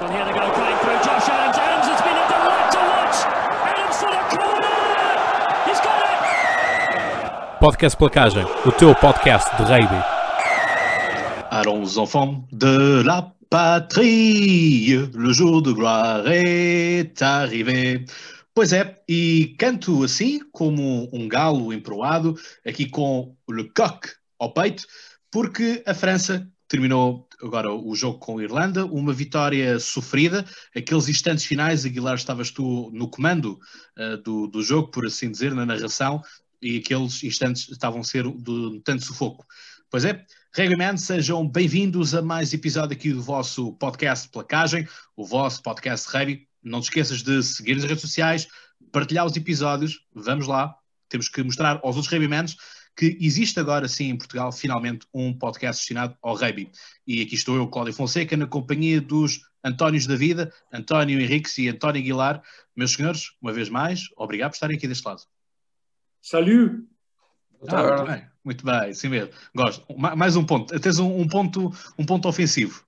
Well, here they go, going through Josh Adams. Adams, it's been a delight to watch. Adams for the corner. He's got it. Podcast Placagem, o teu podcast de rugby. Allons enfants de la patrie, le jour de gloire est arrivé. Pois é, e canto assim como um galo emproado, aqui com le coq ao peito, porque a França terminou agora o jogo com a Irlanda, uma vitória sofrida, aqueles instantes finais, Aguilar, estavas tu no comando do jogo, por assim dizer, na narração, e aqueles instantes estavam a ser de tanto sufoco. Pois é, Rugbyman, sejam bem-vindos a mais episódio aqui do vosso podcast Placagem, o vosso podcast Rugby. Não te esqueças de seguir nas redes sociais, partilhar os episódios, vamos lá, temos que mostrar aos outros Rugbymans que existe agora sim em Portugal finalmente um podcast destinado ao rugby. E aqui estou eu, Cláudio Fonseca, na companhia dos Antónios da Vida, António Henriques e António Aguilar. Meus senhores, uma vez mais, obrigado por estarem aqui deste lado. Salut! Muito bem, sim mesmo. Gosto. Mais um ponto. Tens um ponto ofensivo.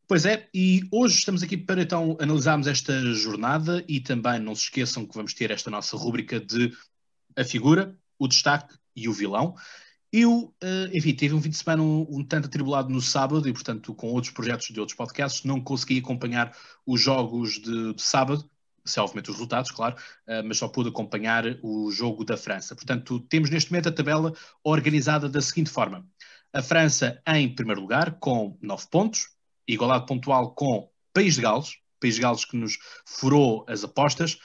Pois é, e hoje estamos aqui para então analisarmos esta jornada e também não se esqueçam que vamos ter esta nossa rúbrica de a figura, o destaque e o vilão. Eu, enfim, tive um fim de semana um tanto atribulado no sábado e, portanto, com outros projetos de outros podcasts, não consegui acompanhar os jogos de sábado, se obviamente os resultados, claro, mas só pude acompanhar o jogo da França. Portanto, temos neste momento a tabela organizada da seguinte forma. A França em primeiro lugar, com 9 pontos, igualdade pontual com País de Gales que nos furou as apostas.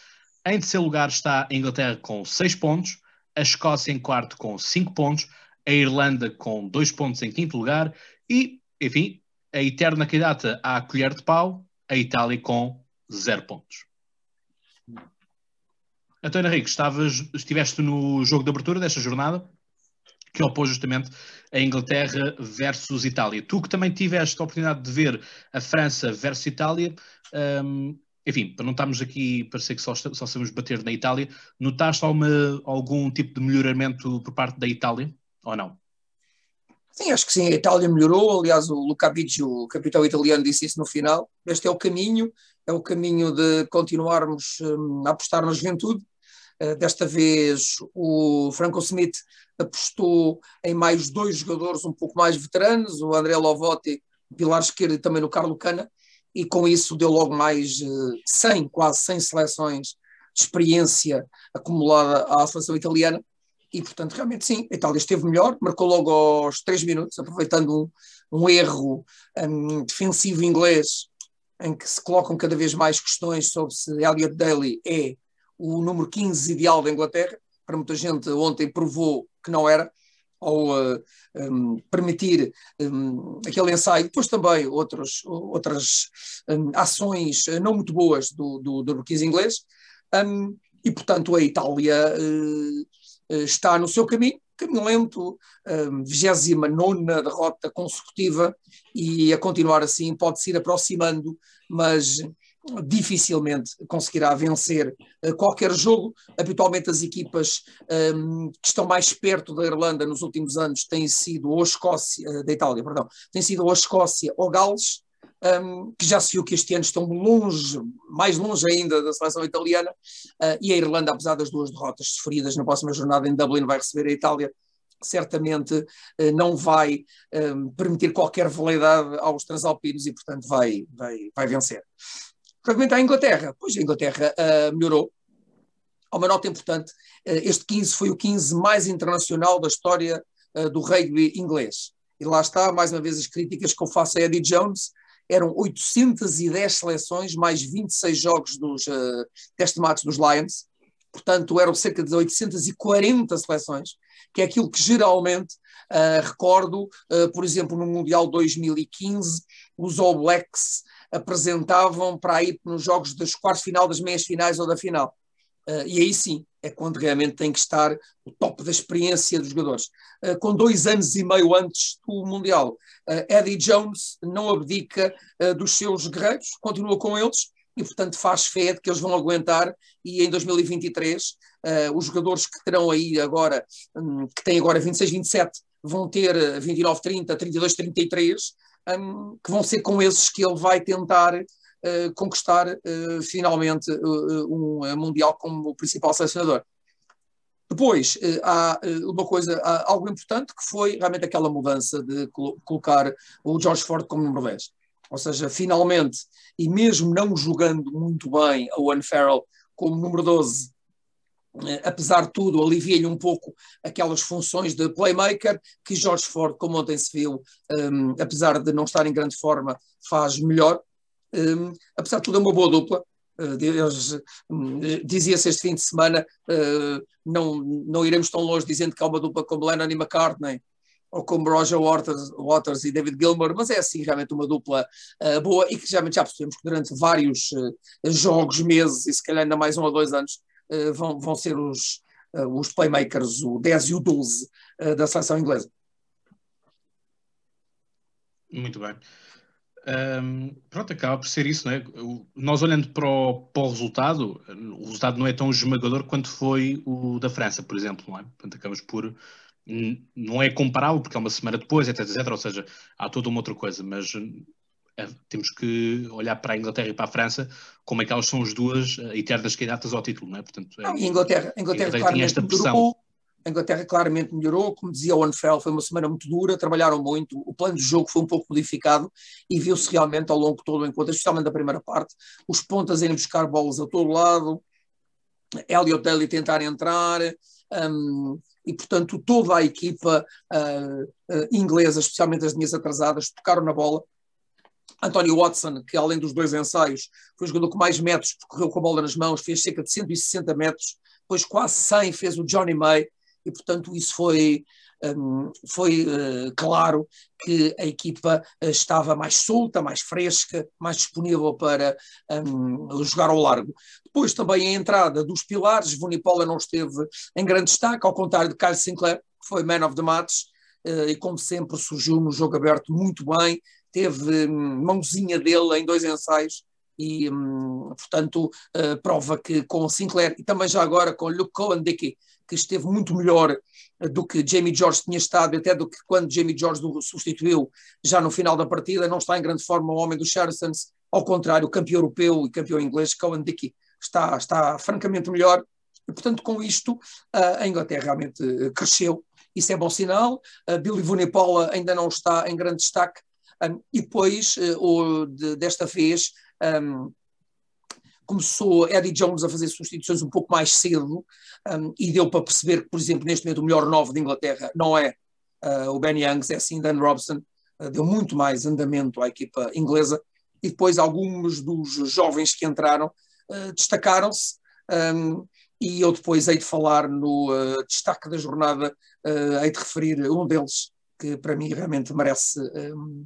Em terceiro lugar está a Inglaterra com 6 pontos, a Escócia em quarto com 5 pontos, a Irlanda com 2 pontos em quinto lugar e, enfim, a eterna candidata à colher de pau, a Itália com 0 pontos. António Henrique, estiveste no jogo de abertura desta jornada, que opôs justamente a Inglaterra versus Itália. Tu que também tiveste a oportunidade de ver a França versus Itália, enfim, para não estarmos aqui, parecer que só sabemos bater na Itália, notaste algum tipo de melhoramento por parte da Itália, ou não? Sim, acho que sim, a Itália melhorou. Aliás, o Luca Bicci, o capitão italiano, disse isso no final. Este é o caminho de continuarmos a apostar na juventude. Desta vez o Franco Smith apostou em mais 2 jogadores um pouco mais veteranos, o André Lovotti, pilar esquerdo, e também no Carlo Cana, e com isso deu logo mais quase 100 seleções de experiência acumulada à seleção italiana, e portanto realmente sim, a Itália esteve melhor, marcou logo aos 3 minutos, aproveitando um erro defensivo inglês, em que se colocam cada vez mais questões sobre se Elliot Daly é o número 15 ideal da Inglaterra. Para muita gente ontem provou que não era, ao permitir aquele ensaio. Depois também outras ações não muito boas do 15 inglês, e portanto a Itália está no seu caminho lento, 29ª derrota consecutiva, e a continuar assim pode-se ir aproximando, mas dificilmente conseguirá vencer qualquer jogo. Habitualmente as equipas que estão mais perto da Irlanda nos últimos anos têm sido ou da Itália, tem sido ou a Escócia ou Gales, que já se viu que este ano estão longe, mais longe ainda da seleção italiana, e a Irlanda, apesar das 2 derrotas sofridas na próxima jornada em Dublin, vai receber a Itália, certamente não vai permitir qualquer veleidade aos transalpinos e portanto vai vencer. Relativamente à Inglaterra, pois a Inglaterra melhorou. Há uma nota importante, este 15 foi o 15 mais internacional da história do rugby inglês. E lá está, mais uma vez, as críticas que eu faço a Eddie Jones. Eram 810 seleções, mais 26 jogos dos test match dos Lions. Portanto, eram cerca de 840 seleções, que é aquilo que geralmente recordo, por exemplo, no Mundial 2015, os All Blacks apresentavam para ir nos jogos dos quartos de final, das meias finais ou da final. E aí sim, é quando realmente tem que estar o top da experiência dos jogadores. Com 2 anos e meio antes do Mundial, Eddie Jones não abdica dos seus guerreiros, continua com eles e, portanto, faz fé de que eles vão aguentar, e em 2023 os jogadores que terão aí agora, que têm agora 26, 27, vão ter 29, 30, 32, 33, que vão ser com esses que ele vai tentar conquistar finalmente um Mundial como o principal selecionador. Depois, há uma coisa, há algo importante que foi realmente aquela mudança de colocar o George Ford como número 10. Ou seja, finalmente, e mesmo não jogando muito bem a Owen Farrell como número 12, apesar de tudo, alivia-lhe um pouco aquelas funções de playmaker que George Ford, como ontem se viu, apesar de não estar em grande forma, faz melhor. Apesar de tudo, é uma boa dupla. Dizia-se este fim de semana, não iremos tão longe dizendo que há uma dupla como Lennon e McCartney, ou como Roger Waters e David Gilmour, mas é assim realmente uma dupla boa e que realmente já percebemos que durante vários jogos, meses e se calhar ainda mais 1 ou 2 anos vão ser os playmakers, o 10 e o 12 da seleção inglesa. Muito bem. Pronto, acaba por ser isso, não é? Nós olhando para o resultado não é tão esmagador quanto foi o da França, por exemplo, não é? Portanto, acabamos por... Não é comparável, porque é uma semana depois, etc, etc, ou seja, há toda uma outra coisa, mas temos que olhar para a Inglaterra e para a França como é que elas são as duas eternas candidatas ao título, não é? Portanto, a Inglaterra tinha esta pressão. A Inglaterra claramente melhorou, como dizia o Anfield, foi uma semana muito dura, trabalharam muito, o plano de jogo foi um pouco modificado e viu-se realmente ao longo de todo o encontro, especialmente da primeira parte, os pontas irem buscar bolas a todo lado, Elliot Daly tentar entrar, e portanto toda a equipa inglesa, especialmente as linhas atrasadas, tocaram na bola. António Watson, que além dos 2 ensaios, foi o jogador com mais metros, correu com a bola nas mãos, fez cerca de 160 metros, depois quase 100 fez o Johnny May, e portanto isso foi claro que a equipa estava mais solta, mais fresca, mais disponível para jogar ao largo. Depois também a entrada dos pilares, Vunipola não esteve em grande destaque, ao contrário de Kyle Sinclair, que foi man of the match, e como sempre surgiu no jogo aberto muito bem, teve mãozinha dele em 2 ensaios, e portanto prova que com Sinclair e também já agora com Luke Cowan-Dickie, que esteve muito melhor do que Jamie George tinha estado, até do que quando Jamie George o substituiu já no final da partida, não está em grande forma o homem dos Saracens, ao contrário, o campeão europeu e campeão inglês Cowan-Dickie está francamente melhor, e portanto com isto a Inglaterra realmente cresceu, isso é bom sinal. Billy Vunipola ainda não está em grande destaque, e depois desta vez começou Eddie Jones a fazer substituições um pouco mais cedo, e deu para perceber que, por exemplo, neste momento o melhor 9 de Inglaterra não é o Ben Youngs, é sim Dan Robson, deu muito mais andamento à equipa inglesa, e depois alguns dos jovens que entraram destacaram-se, e eu depois hei de falar no destaque da jornada, hei de referir um deles, que para mim realmente merece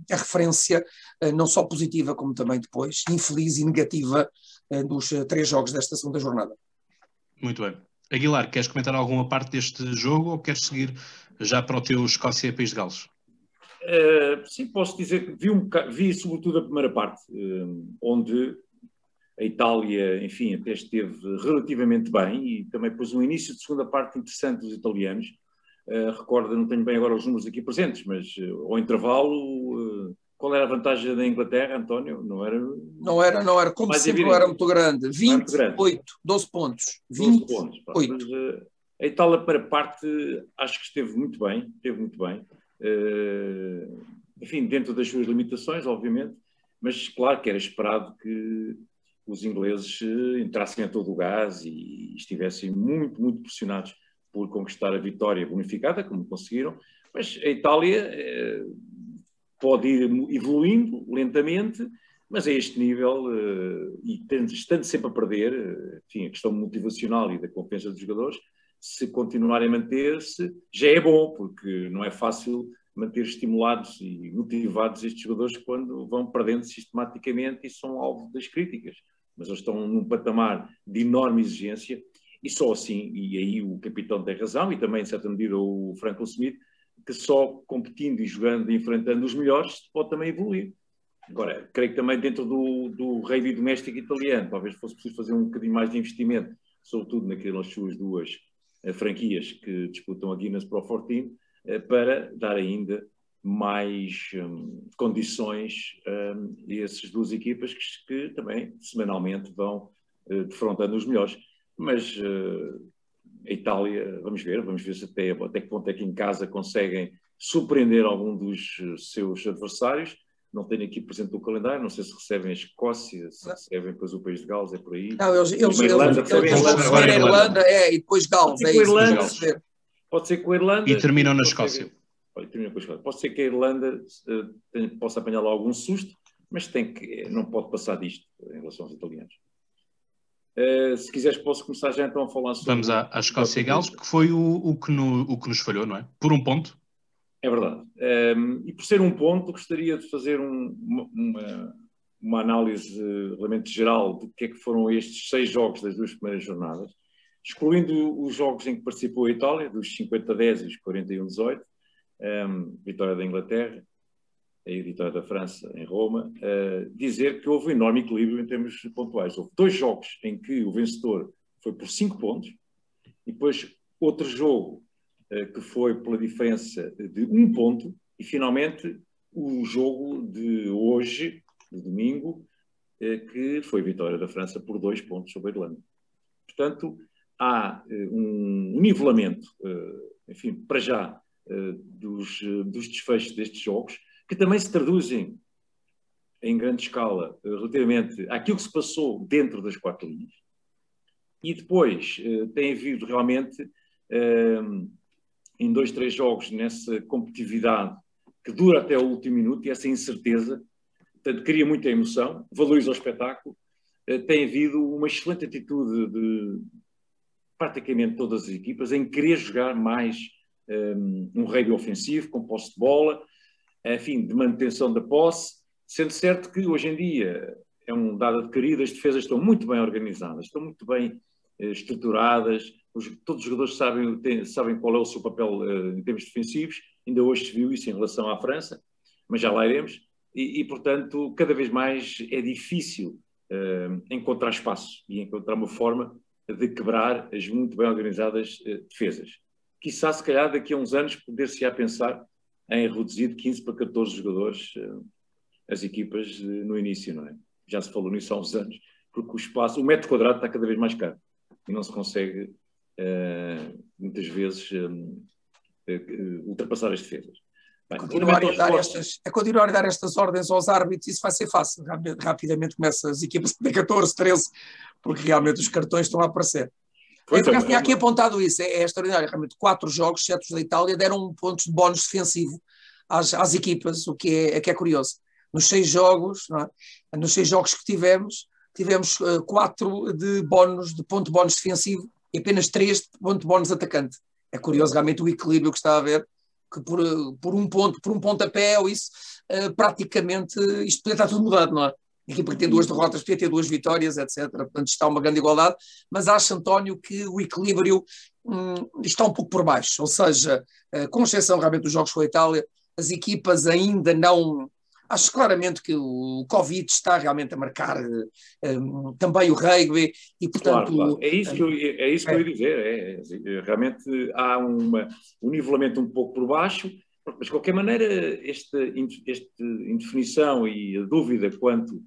a referência, não só positiva, como também depois infeliz e negativa dos 3 jogos desta segunda jornada. Muito bem. Aguilar, queres comentar alguma parte deste jogo ou queres seguir já para o teu Escócia e País de Gales? Sim, posso dizer que vi sobretudo a primeira parte, onde a Itália, enfim, até esteve relativamente bem, e também pôs um início de segunda parte interessante dos italianos. Recordo, não tenho bem agora os números aqui presentes, mas ao intervalo, qual era a vantagem da Inglaterra, António? Não era como sempre, não era muito grande. 28, 12 pontos. 12 pontos. Mas, a Itália, para parte, acho que esteve muito bem. Enfim, dentro das suas limitações, obviamente, mas claro que era esperado que os ingleses entrassem a todo o gás e estivessem muito, muito pressionados por conquistar a vitória bonificada, como conseguiram, mas a Itália pode ir evoluindo lentamente, mas a este nível, e estando sempre a perder, enfim, a questão motivacional e da confiança dos jogadores, se continuarem a manter-se, já é bom, porque não é fácil manter estimulados e motivados estes jogadores quando vão perdendo sistematicamente e são alvo das críticas. Mas eles estão num patamar de enorme exigência, e só assim, e aí o capitão tem razão, e também, em certa medida, o Franklin Smith, que só competindo e jogando e enfrentando os melhores pode também evoluir. Agora, creio que também dentro do rugby doméstico italiano, talvez fosse preciso fazer um bocadinho mais de investimento, sobretudo naquelas suas 2 franquias que disputam a Guinness Pro 14, para dar ainda mais condições a essas duas equipas que também semanalmente vão defrontando os melhores. Mas a Itália, vamos ver se até que ponto é que em casa conseguem surpreender algum dos seus adversários. Não tenho aqui presente o calendário, não sei se recebem a Escócia, se recebem depois o País de Gales, é por aí. Não, eles vão Irlanda, receber a Irlanda, e depois Gales, é isso. Pode ser com a Irlanda. E terminam na Escócia. Pode ser que a Irlanda possa apanhar lá algum susto, mas não pode passar disto em relação aos italianos. Se quiseres, posso começar já então a falar sobre... Vamos à Escócia e Gales, que foi o que nos falhou, não é? Por um ponto. É verdade. E por ser um ponto, gostaria de fazer uma análise realmente geral do que é que foram estes 6 jogos das 2 primeiras jornadas, excluindo os jogos em que participou a Itália, dos 50-10 e os 41-18, vitória da Inglaterra e vitória da França em Roma, dizer que houve um enorme equilíbrio em termos pontuais. Houve 2 jogos em que o vencedor foi por 5 pontos, e depois outro jogo que foi pela diferença de 1 ponto, e finalmente o jogo de hoje, de domingo, que foi a vitória da França por 2 pontos sobre a Irlanda. Portanto, há um nivelamento, enfim, para já, dos desfechos destes jogos, que também se traduzem em grande escala relativamente àquilo que se passou dentro das 4 linhas. E depois tem havido realmente, em 2, 3 jogos, nessa competitividade que dura até o último minuto, e essa incerteza, portanto, cria muita emoção, valoriza o espetáculo. Tem havido uma excelente atitude de praticamente todas as equipas em querer jogar mais um rugby ofensivo, com posse de bola, enfim, de manutenção da posse, sendo certo que hoje em dia é um dado adquirido, as defesas estão muito bem organizadas, estão muito bem estruturadas, todos os jogadores sabem qual é o seu papel em termos defensivos. Ainda hoje se viu isso em relação à França, mas já lá iremos, e portanto, cada vez mais é difícil encontrar espaço e encontrar uma forma de quebrar as muito bem organizadas defesas. Quiçá, se calhar, daqui a uns anos, poder-se-á pensar em reduzir de 15 para 14 jogadores as equipas no início, não é? Já se falou nisso há uns anos, porque o metro quadrado está cada vez mais caro e não se consegue, muitas vezes, ultrapassar as defesas. Bem, continuar a dar estas ordens aos árbitros, isso vai ser fácil. Rapidamente começam as equipas a ter 14, 13, porque realmente os cartões estão a aparecer. Tinha aqui apontado isso, é extraordinário. Realmente 4 jogos, 7 da Itália, deram pontos de bónus defensivo às equipas, o que é curioso. Nos 6 jogos, não é? Nos 6 jogos que tivemos 4 de ponto de bónus defensivo e apenas 3 de ponto de bónus atacante. É curioso realmente o equilíbrio que está a haver, que por um pontapé ou isso, praticamente isto podia estar tudo mudado, não é? A equipa que tem 2 derrotas podia ter 2 vitórias, etc. Portanto, está uma grande igualdade, mas acho, António, que o equilíbrio está um pouco por baixo, ou seja, com exceção realmente dos jogos com a Itália, as equipas ainda não... Acho claramente que o Covid está realmente a marcar também o rugby e, portanto... Claro. É isso que eu ia dizer. Realmente há um nivelamento um pouco por baixo, mas de qualquer maneira esta indefinição e a dúvida quanto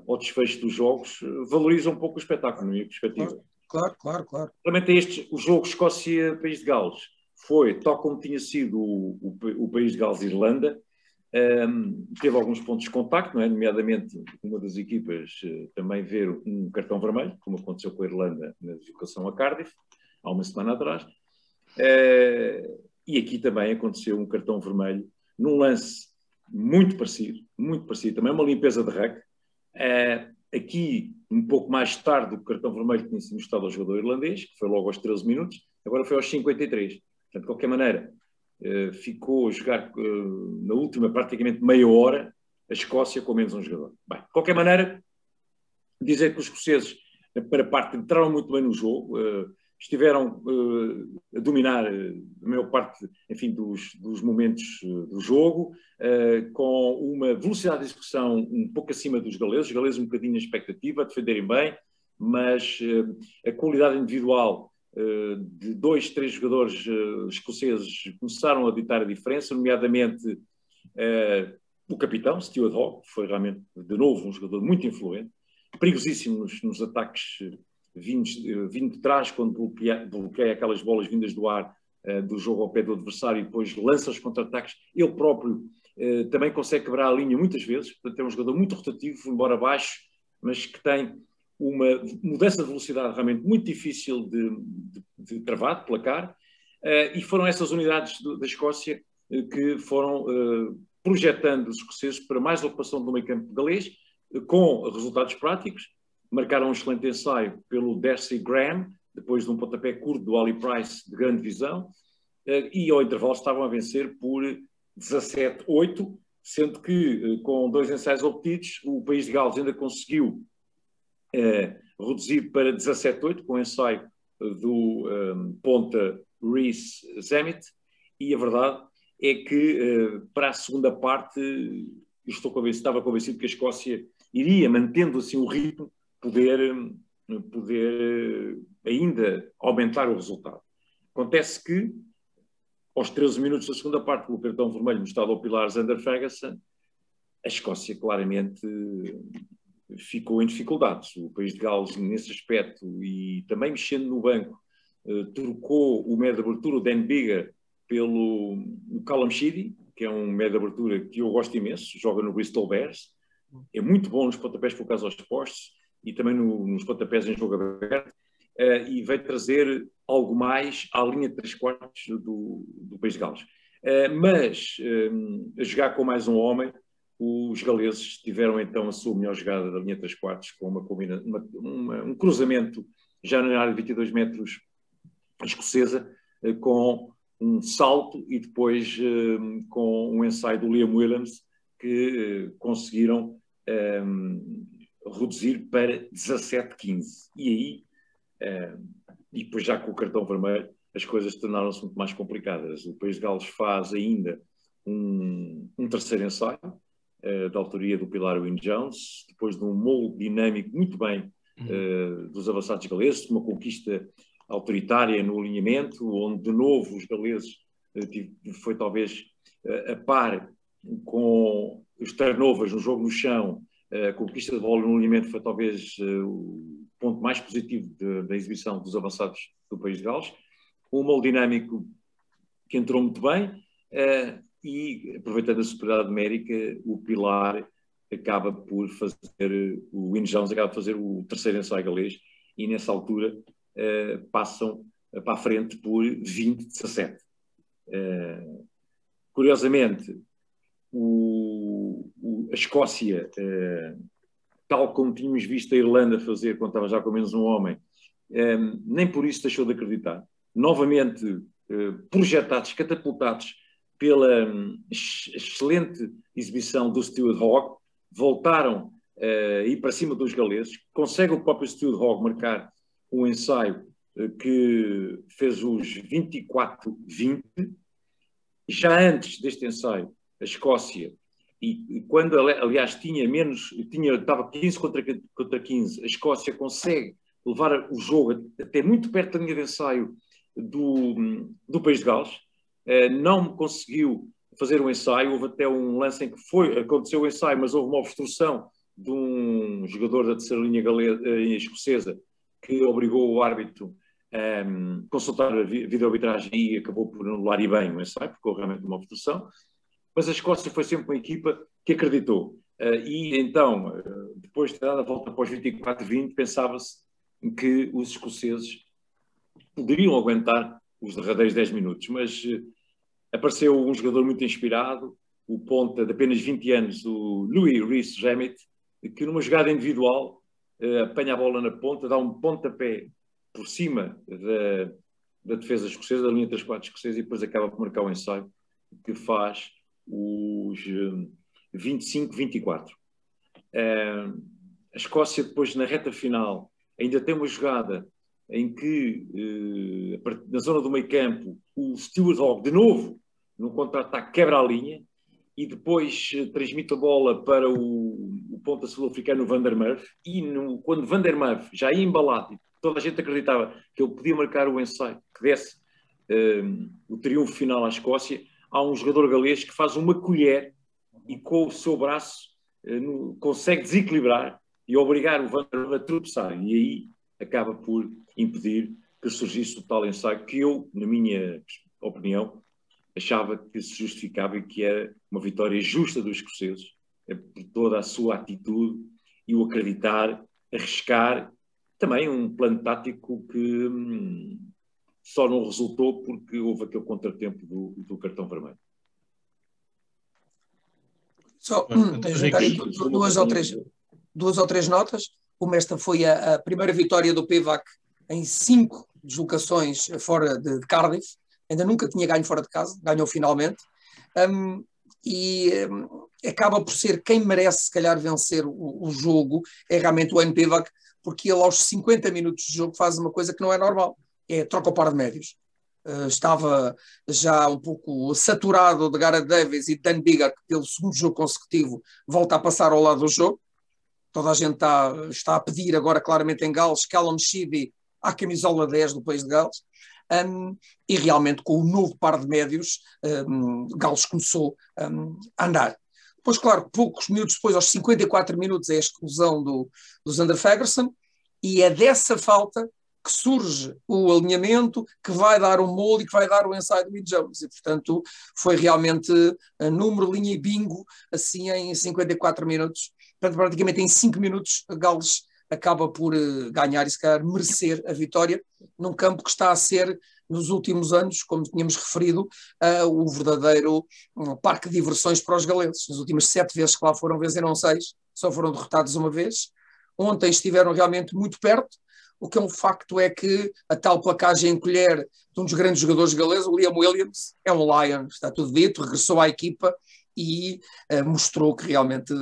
ao desfecho dos jogos valoriza um pouco o espetáculo, na minha perspectiva. Claro. Realmente o jogo Escócia-País de Gales foi, tal como tinha sido o País de Gales-Irlanda, teve alguns pontos de contacto, não é? Nomeadamente uma das equipas também ver um cartão vermelho, como aconteceu com a Irlanda na deslocação a Cardiff, há uma semana atrás, e aqui também aconteceu um cartão vermelho num lance muito parecido, também uma limpeza de rec. Aqui, um pouco mais tarde do cartão vermelho que tinha sido mostrado ao jogador irlandês, que foi logo aos 13 minutos, agora foi aos 53. Portanto, de qualquer maneira, ficou a jogar na última praticamente meia hora a Escócia com menos um jogador. Bem, de qualquer maneira, dizer que os escoceses, para parte, entraram muito bem no jogo, estiveram a dominar a maior parte, enfim, dos momentos do jogo, com uma velocidade de execução um pouco acima dos galeses, os galeses um bocadinho na expectativa, a defenderem bem, mas a qualidade individual de 2, 3 jogadores escoceses começaram a ditar a diferença, nomeadamente O capitão, Stuart Hogg, foi realmente, de novo, um jogador muito influente, perigosíssimo nos ataques vindo de trás, quando bloqueia aquelas bolas vindas do ar do jogo ao pé do adversário e depois lança os contra-ataques. Ele próprio também consegue quebrar a linha muitas vezes, portanto é um jogador muito rotativo, embora baixo, mas que tem uma mudança de velocidade realmente muito difícil de travar, de placar, e foram essas unidades da Escócia que foram projetando os escoceses para mais ocupação do meio-campo galês, com resultados práticos. Marcaram um excelente ensaio pelo Darcy Graham, depois de um pontapé curto do Ali Price, de grande visão, e ao intervalo estavam a vencer por 17-8, sendo que, com 2 ensaios obtidos, o país de Gales ainda conseguiu reduzir para 17-8, com o ensaio do ponta Rhys Zammit, e a verdade é que, para a segunda parte, estava convencido que a Escócia iria, mantendo assim o ritmo, poder ainda aumentar o resultado. Acontece que, aos 13 minutos da segunda parte, pelo cartão vermelho mostrado ao pilar Zander Fagerson, a Escócia claramente ficou em dificuldades. O país de Gales, nesse aspecto, e também mexendo no banco, trocou o médio de abertura, o Dan Biggar, pelo Callum Sheedy, que é um médio de abertura que eu gosto imenso, joga no Bristol Bears, é muito bom nos pontapés colocados aos postos e também nos pontapés em jogo aberto, e veio trazer algo mais à linha de 3/4 do país de Gales. Mas, a jogar com mais um homem, os galeses tiveram então a sua melhor jogada da linha de 3/4 com um cruzamento já na área de 22 metros escocesa, com um salto e depois com um ensaio do Liam Williams, que conseguiram reduzir para 17-15. E aí, e depois já com o cartão vermelho, as coisas tornaram-se muito mais complicadas. O país de Gales faz ainda um terceiro ensaio, da autoria do pilar Wyn Jones, depois de um molde dinâmico muito bem dos avançados galeses, uma conquista autoritária no alinhamento, onde de novo os galeses foi talvez a par com os turnovers no jogo no chão. A conquista de bola no alinhamento foi talvez o ponto mais positivo da exibição dos avançados do país de Gales. Um molde dinâmico que entrou muito bem, e aproveitando a superioridade numérica, o pilar acaba por fazer, o Wyn Jones acaba por fazer o terceiro ensaio galês, e nessa altura passam para a frente por 20-17. Curiosamente, a Escócia, tal como tínhamos visto a Irlanda fazer quando estava já com menos um homem, nem por isso deixou de acreditar. Novamente projetados, catapultados pela excelente exibição do Stuart Hogg, voltaram a ir para cima dos galeses. Consegue o próprio Stuart Hogg marcar um ensaio que fez os 24-20. Já antes deste ensaio, a Escócia, e quando aliás estava 15 contra 15, a Escócia consegue levar o jogo até muito perto da linha de ensaio do país de Gales. Não conseguiu fazer um ensaio, houve até um lance em que aconteceu o ensaio, mas houve uma obstrução de um jogador da terceira linha escocesa que obrigou o árbitro a consultar a videoarbitragem e acabou por anular e bem o ensaio, porque houve realmente uma obstrução. Mas a Escócia foi sempre uma equipa que acreditou. E então, depois de dar a volta após 24-20, pensava-se que os escoceses poderiam aguentar os derradeiros 10 minutos, mas apareceu um jogador muito inspirado, o ponta de apenas 20 anos, o Louis Rhys Zammit, que numa jogada individual apanha a bola na ponta, dá um pontapé por cima da defesa escocesa, da linha 3/4 escocesa, e depois acaba por marcar o ensaio, que faz os 25-24. A Escócia depois, na reta final, ainda tem uma jogada em que, na zona do meio campo, o Stuart Hogg, de novo, no contra-ataque, quebra a linha e depois transmite a bola para o ponta sul-africano Van der Merwe, e quando Van der Merwe já ia embalado, e toda a gente acreditava que ele podia marcar o ensaio que desse o triunfo final à Escócia, há um jogador galês que faz uma colher e com o seu braço consegue desequilibrar e obrigar o Van der Ven a tropeçar. E aí acaba por impedir que surgisse o tal ensaio que eu, na minha opinião, achava que se justificava e que era uma vitória justa dos escoceses, por toda a sua atitude e o acreditar, arriscar. Também um plano tático que só não resultou porque houve aquele contratempo do cartão vermelho. Só juntar aí duas ou três notas. Como esta foi a primeira vitória do Pivac em 5 deslocações fora de Cardiff, ainda nunca tinha ganho fora de casa, ganhou finalmente, acaba por ser quem merece se calhar vencer o jogo, é realmente o Wayne Pivac, porque ele aos 50 minutos de jogo faz uma coisa que não é normal, troca o par de médios. Estava já um pouco saturado de Gareth Davies e de Dan Biggar, que pelo segundo jogo consecutivo volta a passar ao lado do jogo. Toda a gente está a pedir agora claramente em Gales Callum Sheedy à camisola 10 do país de Gales. E realmente com o novo par de médios Gales começou a andar. Depois, claro, poucos minutos depois, aos 54 minutos, é a exclusão do Zander Fagerson, e é dessa falta que surge o alinhamento que vai dar o molde e que vai dar o ensaio do Mick Jones, e portanto foi realmente número, linha e bingo, assim em 54 minutos. Portanto, praticamente em 5 minutos Gales acaba por ganhar e se calhar merecer a vitória num campo que está a ser, nos últimos anos, como tínhamos referido, o verdadeiro parque de diversões para os galeses. Nas últimas 7 vezes que lá foram, venceram 6, só foram derrotados uma vez. Ontem estiveram realmente muito perto. O que é um facto é que a tal placagem em colher de um dos grandes jogadores galeses, o Liam Williams, é um Lion, está tudo dito, regressou à equipa e mostrou que realmente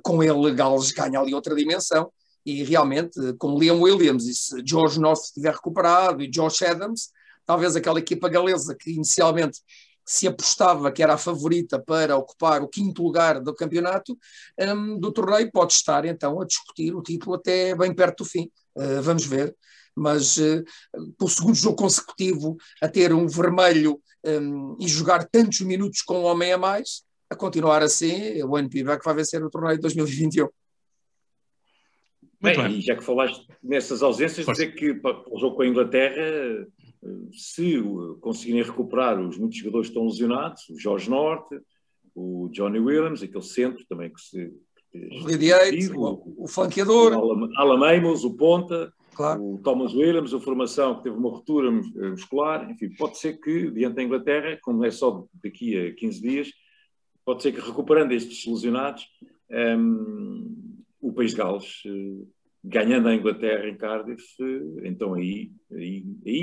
com ele Gales ganha ali outra dimensão. E realmente, com Liam Williams, e se George North estiver recuperado, e Josh Adams, talvez aquela equipa galesa que inicialmente se apostava que era a favorita para ocupar o 5º lugar do campeonato do torneio, pode estar então a discutir o título até bem perto do fim. Vamos ver. Mas pelo segundo jogo consecutivo a ter um vermelho e jogar tantos minutos com um homem a mais, a continuar assim, o NP vai vencer o torneio de 2021. Bem, e já que falaste nessas ausências, dizer que para o jogo com a Inglaterra, se conseguirem recuperar os muitos jogadores que estão lesionados, o George North, o Johnny Williams, aquele centro também que se... O Lidiate, o flanqueador. O Alan Amos, o ponta, claro. O Thomas Williams, a formação que teve uma ruptura muscular. Enfim, pode ser que, diante da Inglaterra, como é só daqui a 15 dias, pode ser que recuperando estes lesionados, o país de Gales, ganhando a Inglaterra em Cardiff, então aí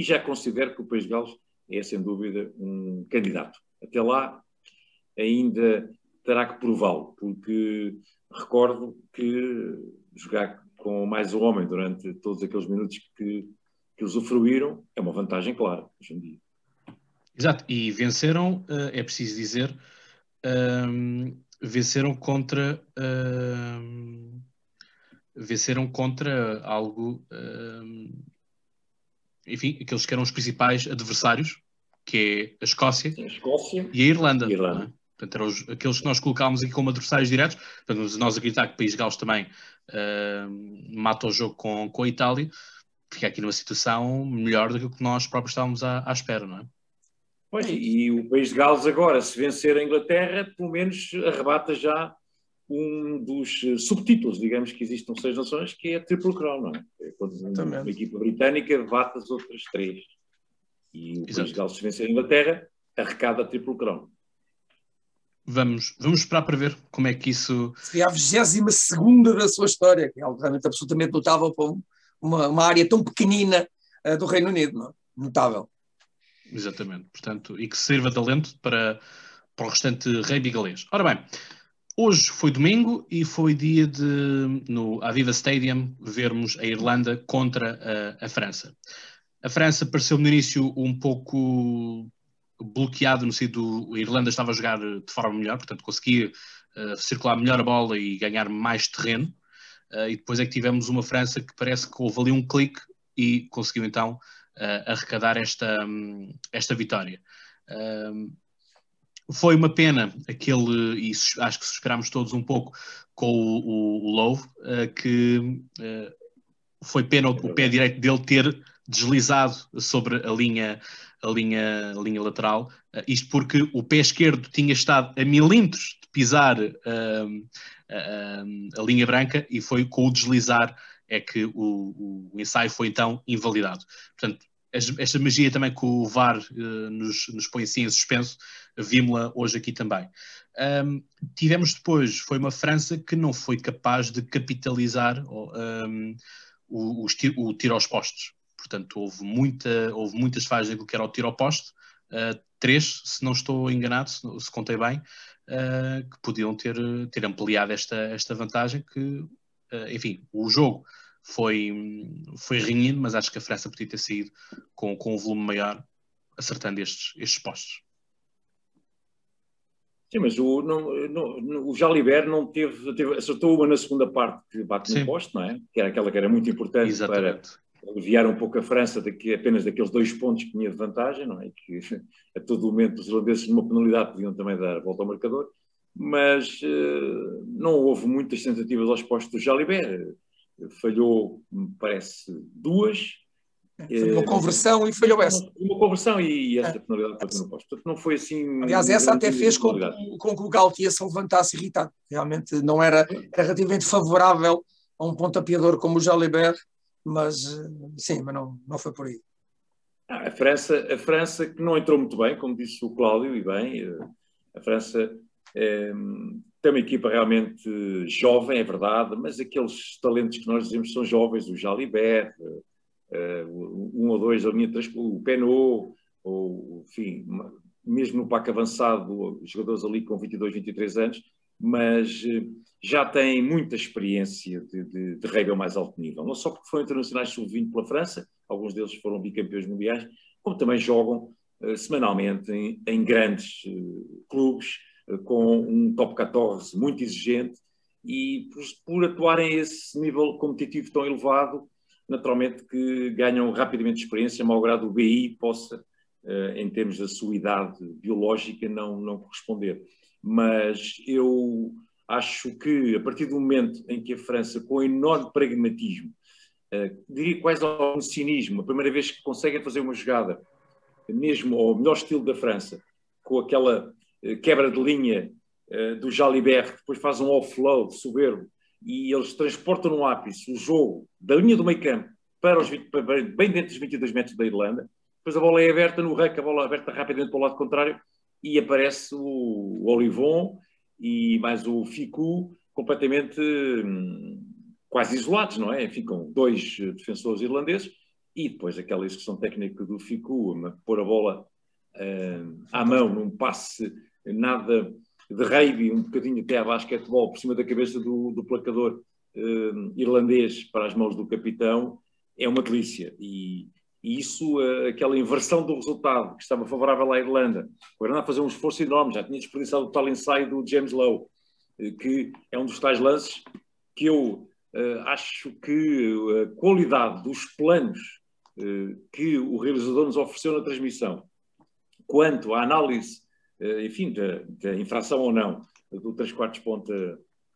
já considero que o país de Gales é, sem dúvida, um candidato. Até lá, ainda terá que prová-lo, porque recordo que jogar com mais um homem durante todos aqueles minutos que usufruíram é uma vantagem clara, hoje em dia. Exato, e venceram, é preciso dizer, venceram contra algo, enfim, aqueles que eram os principais adversários, que é a Escócia, e a Irlanda. Não é? Portanto, eram aqueles que nós colocámos aqui como adversários diretos. Portanto, nós acreditar que o País de Gales também mata o jogo com a Itália, fica aqui numa situação melhor do que nós próprios estávamos à espera, não é? Pois, e o País de Gales agora, se vencer a Inglaterra, pelo menos arrebata já um dos subtítulos, digamos, que existem 6 nações, que é a Triple Crown, não é? Quando uma equipa britânica bate as outras 3. E o País de Gales, se vencer a Inglaterra, arrecada a Triple Crown. Vamos esperar para ver como é que isso... Seria a 22ª da sua história, que é algo realmente absolutamente notável para uma área tão pequenina do Reino Unido, não é? Notável. Exatamente, portanto, e que sirva de alento para o restante rugby galês. Ora bem, hoje foi domingo e foi dia de, no Aviva Stadium, vermos a Irlanda contra a França. A França pareceu no início um pouco bloqueado, no sentido a Irlanda estava a jogar de forma melhor, portanto conseguia circular melhor a bola e ganhar mais terreno, e depois é que tivemos uma França que parece que houve ali um clique e conseguiu então arrecadar esta vitória. Foi uma pena aquele, e acho que suspirámos todos um pouco com o Lowe, que foi pena o pé direito dele ter deslizado sobre a linha lateral, isto porque o pé esquerdo tinha estado a milímetros de pisar a linha branca, e foi com o deslizar é que o ensaio foi então invalidado. Portanto, esta magia também que o VAR nos põe assim em suspenso, vimos-la hoje aqui também. Tivemos depois, foi uma França que não foi capaz de capitalizar o tiro aos postos. Portanto, houve muitas falhas daquilo que era o tiro ao poste, 3, se não estou enganado, se contei bem, que podiam ter ampliado esta vantagem, que, enfim, o jogo foi renhido, mas acho que a França podia ter saído com um volume maior, acertando estes postos. Sim, mas o Jalibert acertou uma na segunda parte que bate no poste, não é? Que era aquela que era muito importante. Exatamente. Para aliviar um pouco a França apenas daqueles 2 pontos que tinha de vantagem, não é? Que a todo momento os irlandeses numa penalidade podiam também dar a volta ao marcador, mas não houve muitas tentativas aos postos do Jalibert. Falhou, me parece, 2. Foi uma conversão e falhou essa. Uma conversão e esta penalidade foi no posto. Portanto, não foi assim... Aliás, essa até fez com que o Galtier se levantasse irritado. Realmente não era relativamente favorável a um pontapeador como o Jalibert, mas sim, mas não foi por aí. A França que não entrou muito bem, como disse o Cláudio, e bem, a França tem uma equipa realmente jovem, é verdade, mas aqueles talentos que nós dizemos são jovens, o Jalibert, 1 ou 2 da linha de 3, o Penaud, ou enfim, mesmo no pack avançado, os jogadores ali com 22, 23 anos, mas já têm muita experiência de rugby ao mais alto nível. Não só porque foram internacionais sub-20 pela França, alguns deles foram bicampeões mundiais, como também jogam semanalmente em grandes clubes, com um top 14 muito exigente, e por atuarem a esse nível competitivo tão elevado, naturalmente que ganham rapidamente experiência, malgrado o BI possa, em termos da sua idade biológica, não corresponder. Mas eu acho que, a partir do momento em que a França, com enorme pragmatismo, diria quase ao cinismo, a primeira vez que conseguem fazer uma jogada, mesmo ao melhor estilo da França, com aquela quebra de linha do Jalibert, que depois faz um offload soberbo, e eles transportam no ápice o jogo da linha do meio campo para bem dentro dos 22 metros da Irlanda. Depois a bola é aberta no rec, a bola é aberta rapidamente para o lado contrário, e aparece o Olivon e mais o Ficou completamente quase isolados, não é? Ficam 2 defensores irlandeses, e depois aquela execução técnica do Ficou, pôr a bola à mão num passe nada de rugby, um bocadinho até a basquetebol, por cima da cabeça do placador irlandês para as mãos do capitão, é uma delícia. E isso, aquela inversão do resultado que estava favorável à Irlanda, o Irlanda a fazer um esforço enorme, já tinha desperdiçado o tal ensaio do James Lowe, que é um dos tais lances que eu acho que a qualidade dos planos que o realizador nos ofereceu na transmissão, quanto à análise, enfim, da infração ou não do 3/4 ponta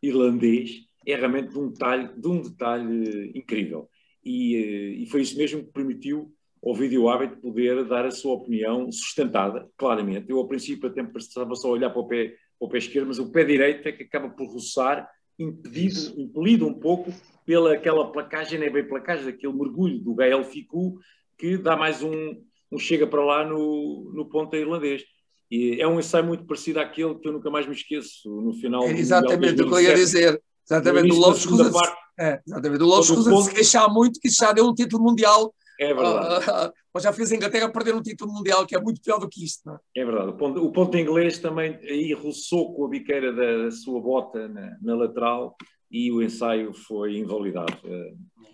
irlandês, é realmente de um detalhe incrível. E foi isso mesmo que permitiu ao vídeo árbitro poder dar a sua opinião sustentada, claramente. Eu, ao princípio, até estava só a olhar para o pé esquerdo, mas o pé direito é que acaba por roçar, impelido um pouco pela aquela placagem, não é bem placagem, aquele mergulho do Gael Ficou, que dá mais um chega para lá no ponta irlandês. E é um ensaio muito parecido àquele que eu nunca mais me esqueço no final. É exatamente o que eu ia dizer. Exatamente, o Lowe escusa de se queixar muito, que já deu um título mundial. É verdade. Mas já fez a Inglaterra perder um título mundial, que é muito pior do que isto. Não é? É verdade. O ponto inglês também aí roçou com a biqueira da sua bota na lateral, e o ensaio foi invalidado.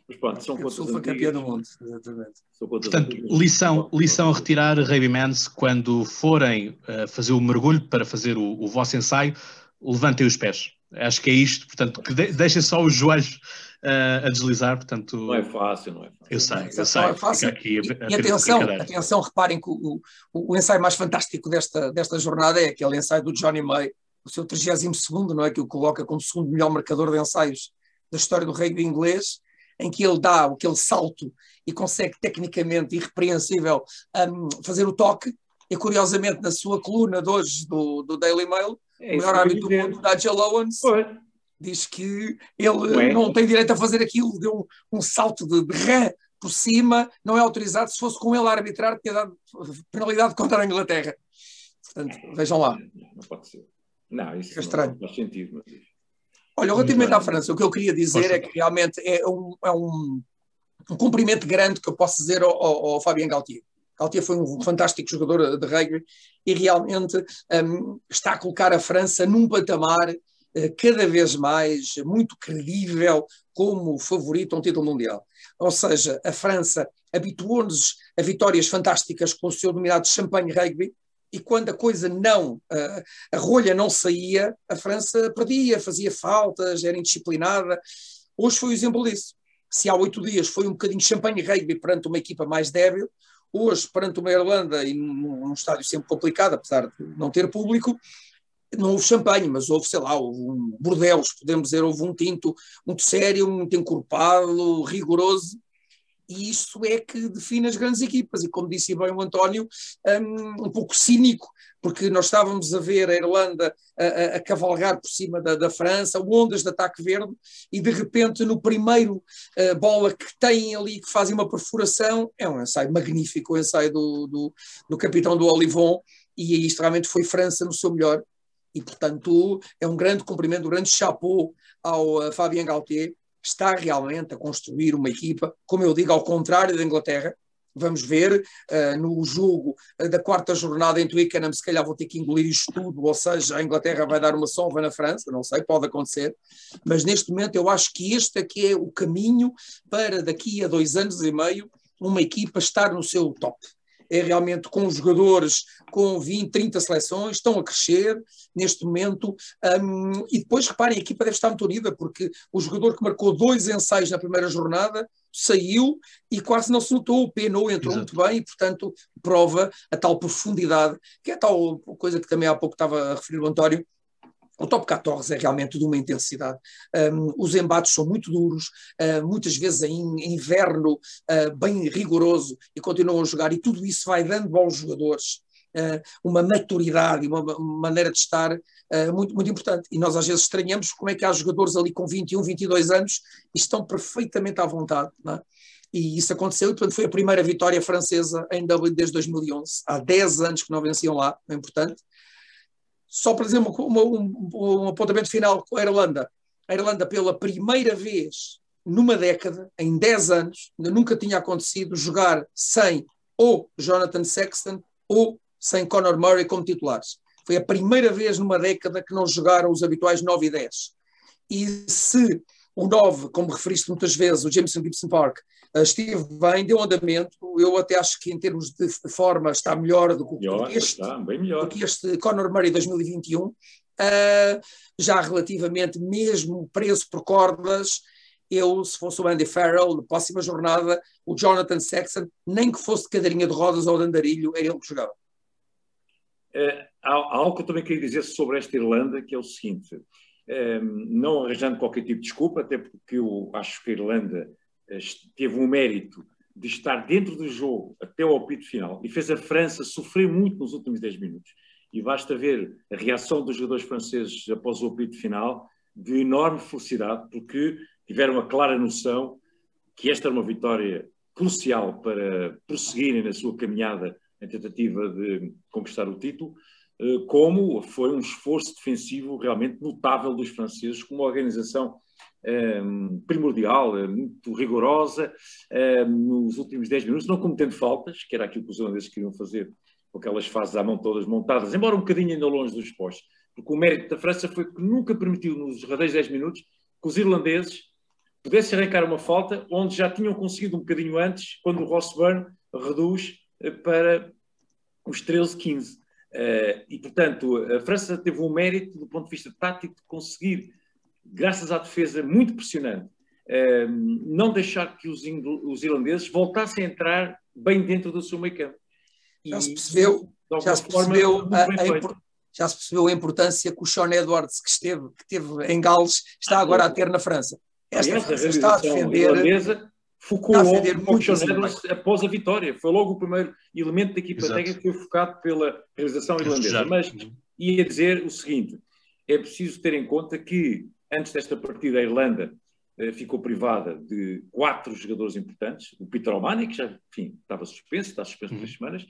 Mas pronto, são contas antigas. Foi campeão do mundo, exatamente. Portanto, lição a retirar, Rugbymen, quando forem fazer o mergulho para fazer o vosso ensaio, levantem os pés. Acho que é isto, portanto, que deixem só os joelhos a deslizar, portanto... Não é fácil, não é fácil. Eu sei, Não é fácil. fica aqui E atenção, reparem que o ensaio mais fantástico desta jornada é aquele ensaio do Johnny May, o seu 32º, não é, que o coloca como segundo melhor marcador de ensaios da história do rugby inglês, em que ele dá aquele salto e consegue tecnicamente irrepreensível fazer o toque, e curiosamente na sua coluna de hoje do Daily Mail, o melhor árbitro do mundo, Nigel Owens, diz que ele não tem direito a fazer aquilo, deu um salto de rã por cima, não é autorizado. Se fosse com ele a arbitrar, tinha dado penalidade contra a Inglaterra. Portanto, vejam lá. Não pode ser. Não, isso é estranho. Não faz sentido. Mas... Olha, relativamente à França, o que eu queria dizer é que realmente é um cumprimento grande que eu posso dizer ao Fabien Galthié. Galthié foi um fantástico jogador de rugby e realmente está a colocar a França num patamar cada vez mais muito credível como favorito a um título mundial. Ou seja, a França habituou-nos a vitórias fantásticas com o seu dominado champanhe rugby, e quando a coisa a rolha não saía, a França perdia, fazia faltas, era indisciplinada. Hoje foi o exemplo disso. Se há 8 dias foi um bocadinho champanhe rugby perante uma equipa mais débil, hoje perante uma Irlanda, e num estádio sempre complicado, apesar de não ter público, não houve champanhe, mas houve, sei lá, houve um Bordeaux, podemos dizer, houve um tinto muito sério, muito encorpado, rigoroso, e isso é que define as grandes equipas, e como disse bem o António, um pouco cínico, porque nós estávamos a ver a Irlanda a cavalgar por cima da França, ondas de ataque verde, e de repente no primeiro bola que têm ali, que fazem uma perfuração, é um ensaio magnífico, o ensaio do capitão do Olivon, e isto realmente foi França no seu melhor. E, portanto, é um grande cumprimento, um grande chapeau ao Fabien Galthié, está realmente a construir uma equipa, como eu digo, ao contrário da Inglaterra. Vamos ver no jogo da 4ª jornada em Twickenham, se calhar vou ter que engolir isto tudo, ou seja, a Inglaterra vai dar uma sova na França, não sei, pode acontecer, mas neste momento eu acho que este aqui é o caminho para daqui a 2 anos e meio uma equipa estar no seu top. É realmente com os jogadores com 20, 30 seleções, estão a crescer neste momento, e depois reparem, a equipa deve estar muito unida, porque o jogador que marcou 2 ensaios na primeira jornada saiu e quase não se notou, o Penou entrou muito bem e, portanto, prova a tal profundidade, que é a tal coisa que também há pouco estava a referir o António. O top 14 é realmente de uma intensidade. Os embates são muito duros, muitas vezes em inverno bem rigoroso, e continuam a jogar, e tudo isso vai dando aos jogadores uma maturidade e uma maneira de estar muito, muito importante. E nós às vezes estranhamos como é que há jogadores ali com 21, 22 anos e estão perfeitamente à vontade, não é? E isso aconteceu, e portanto foi a primeira vitória francesa em Dublin desde 2011. Há 10 anos que não venciam lá, é importante. Só para dizer um apontamento final com a Irlanda. A Irlanda, pela primeira vez numa década, em 10 anos, nunca tinha acontecido jogar sem ou Jonathan Sexton ou sem Conor Murray como titulares. Foi a primeira vez numa década que não jogaram os habituais 9 e 10. E se o 9, como referiste muitas vezes, o Jameson Gibson Park, esteve bem, deu andamento, eu até acho que em termos de forma está melhor do que este Conor Murray 2021, já relativamente mesmo preso por cordas. Eu, se fosse o Andy Farrell, na próxima jornada, o Jonathan Sexton, nem que fosse de cadeirinha de rodas ou de andarilho, era ele que jogava. Há algo que eu também queria dizer sobre esta Irlanda, que é o seguinte, não arranjando qualquer tipo de desculpa, até porque eu acho que a Irlanda teve um mérito de estar dentro do jogo até ao apito final e fez a França sofrer muito nos últimos 10 minutos. E basta ver a reação dos jogadores franceses após o apito final, de enorme felicidade, porque tiveram a clara noção que esta era uma vitória crucial para prosseguirem na sua caminhada em tentativa de conquistar o título, como foi um esforço defensivo realmente notável dos franceses, com uma organização primordial, muito rigorosa, nos últimos 10 minutos, não cometendo faltas, que era aquilo que os holandeses queriam fazer, com aquelas fases à mão todas montadas, embora um bocadinho ainda longe dos postos, porque o mérito da França foi que nunca permitiu, nos derradeiros 10 minutos, que os irlandeses pudessem arrancar uma falta, onde já tinham conseguido um bocadinho antes, quando o Ross Byrne reduz para os 13-15. E, portanto, a França teve um mérito, do ponto de vista tático, de conseguir graças à defesa muito pressionante, não deixar que os irlandeses voltassem a entrar bem dentro do seu meio campo. Já se percebeu a importância que o Sean Edwards, que teve em Gales, está agora a ter na França. Esta França está a defender... irlandesa focou logo o Sean Edwards após a vitória. Foi logo o primeiro elemento da equipa técnica que foi focado pela realização irlandesa. Mas ia dizer o seguinte, é preciso ter em conta que antes desta partida a Irlanda ficou privada de 4 jogadores importantes. O Peter O'Mahony, que já, enfim, está suspenso por 3 semanas.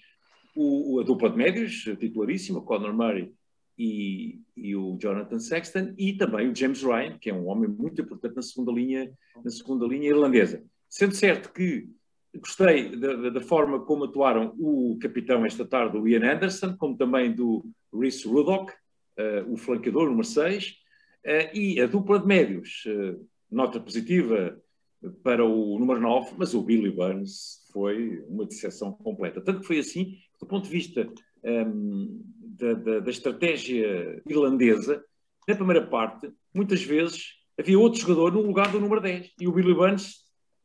A dupla de médios, titularíssima, o Conor Murray e o Jonathan Sexton, e também o James Ryan, que é um homem muito importante na segunda linha irlandesa. Sendo certo que gostei da forma como atuaram o capitão esta tarde, o Ian Anderson, como também do Rhys Ruddock, o flanqueador, número 6, e a dupla de médios, nota positiva para o número 9, mas o Billy Burns foi uma decepção completa. Tanto que foi assim, do ponto de vista da estratégia irlandesa, na primeira parte, muitas vezes havia outro jogador no lugar do número 10, e o Billy Burns,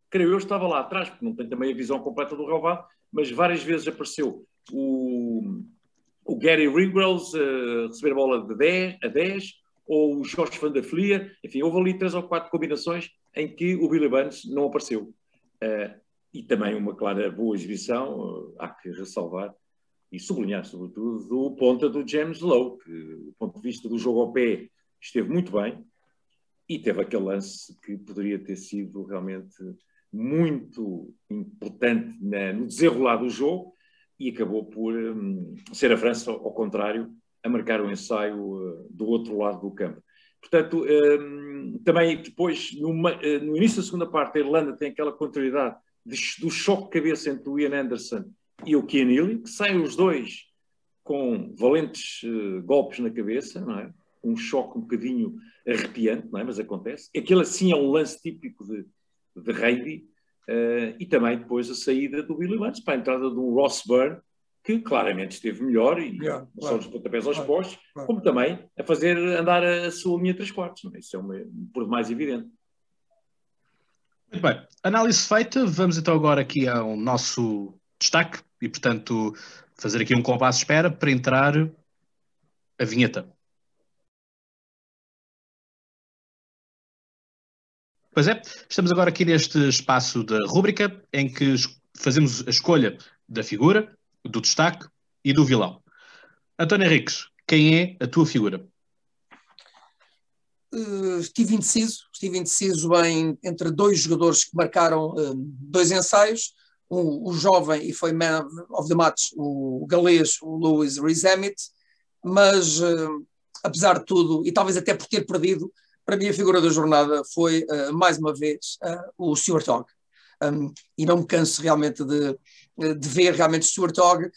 creio eu, estava lá atrás, porque não tem também a visão completa do relvado, mas várias vezes apareceu o Gary Ringrose a receber a bola a 10, ou o Jorge Van der Fleer, enfim, houve ali 3 ou 4 combinações em que o Billy Burns não apareceu. E também uma clara boa exibição, há que ressalvar e sublinhar, sobretudo, do ponta do James Lowe, que, do ponto de vista do jogo ao pé, esteve muito bem, e teve aquele lance que poderia ter sido realmente muito importante no desenrolar do jogo, e acabou por ser a França, ao contrário, a marcar o ensaio do outro lado do campo. Portanto, também depois, no início da segunda parte, a Irlanda tem aquela contrariedade do choque de cabeça entre o Ian Anderson e o Cian Healy, que saem os dois com valentes golpes na cabeça, não é? Um choque um bocadinho arrepiante, não é? Mas acontece. Aquele assim é um lance típico de rugby, e também depois a saída do Billy Burns para a entrada do Ross Byrne, que claramente esteve melhor, e não só dos pontapés aos postos, como também a fazer andar a sua linha 3/4. Não é? Isso é por demais evidente. Muito bem. Análise feita, vamos então agora aqui ao nosso destaque e, portanto, fazer aqui um compasso de espera para entrar a vinheta. Pois é, estamos agora aqui neste espaço da rúbrica em que fazemos a escolha da figura, do destaque e do vilão. António Henriques, quem é a tua figura? Estive indeciso entre 2 jogadores que marcaram 2 ensaios, o jovem e foi man of the match, o galês, o Louis Rees-Zammit, mas apesar de tudo, e talvez até por ter perdido, para mim a figura da jornada foi, mais uma vez, o Stuart Hogg. E não me canso realmente de ver realmente Stuart Hogg,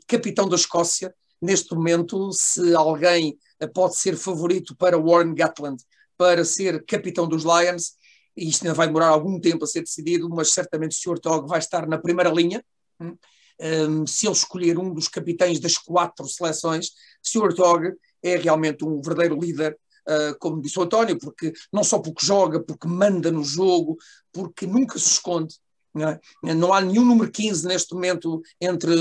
capitão da Escócia. Neste momento, se alguém pode ser favorito para Warren Gatland para ser capitão dos Lions, e isto ainda vai demorar algum tempo a ser decidido, mas certamente Stuart Hogg vai estar na primeira linha. Se ele escolher um dos capitães das 4 seleções, Stuart Hogg é realmente um verdadeiro líder, como disse o António, porque não só porque joga, porque manda no jogo, porque nunca se esconde. Não há nenhum número 15 neste momento entre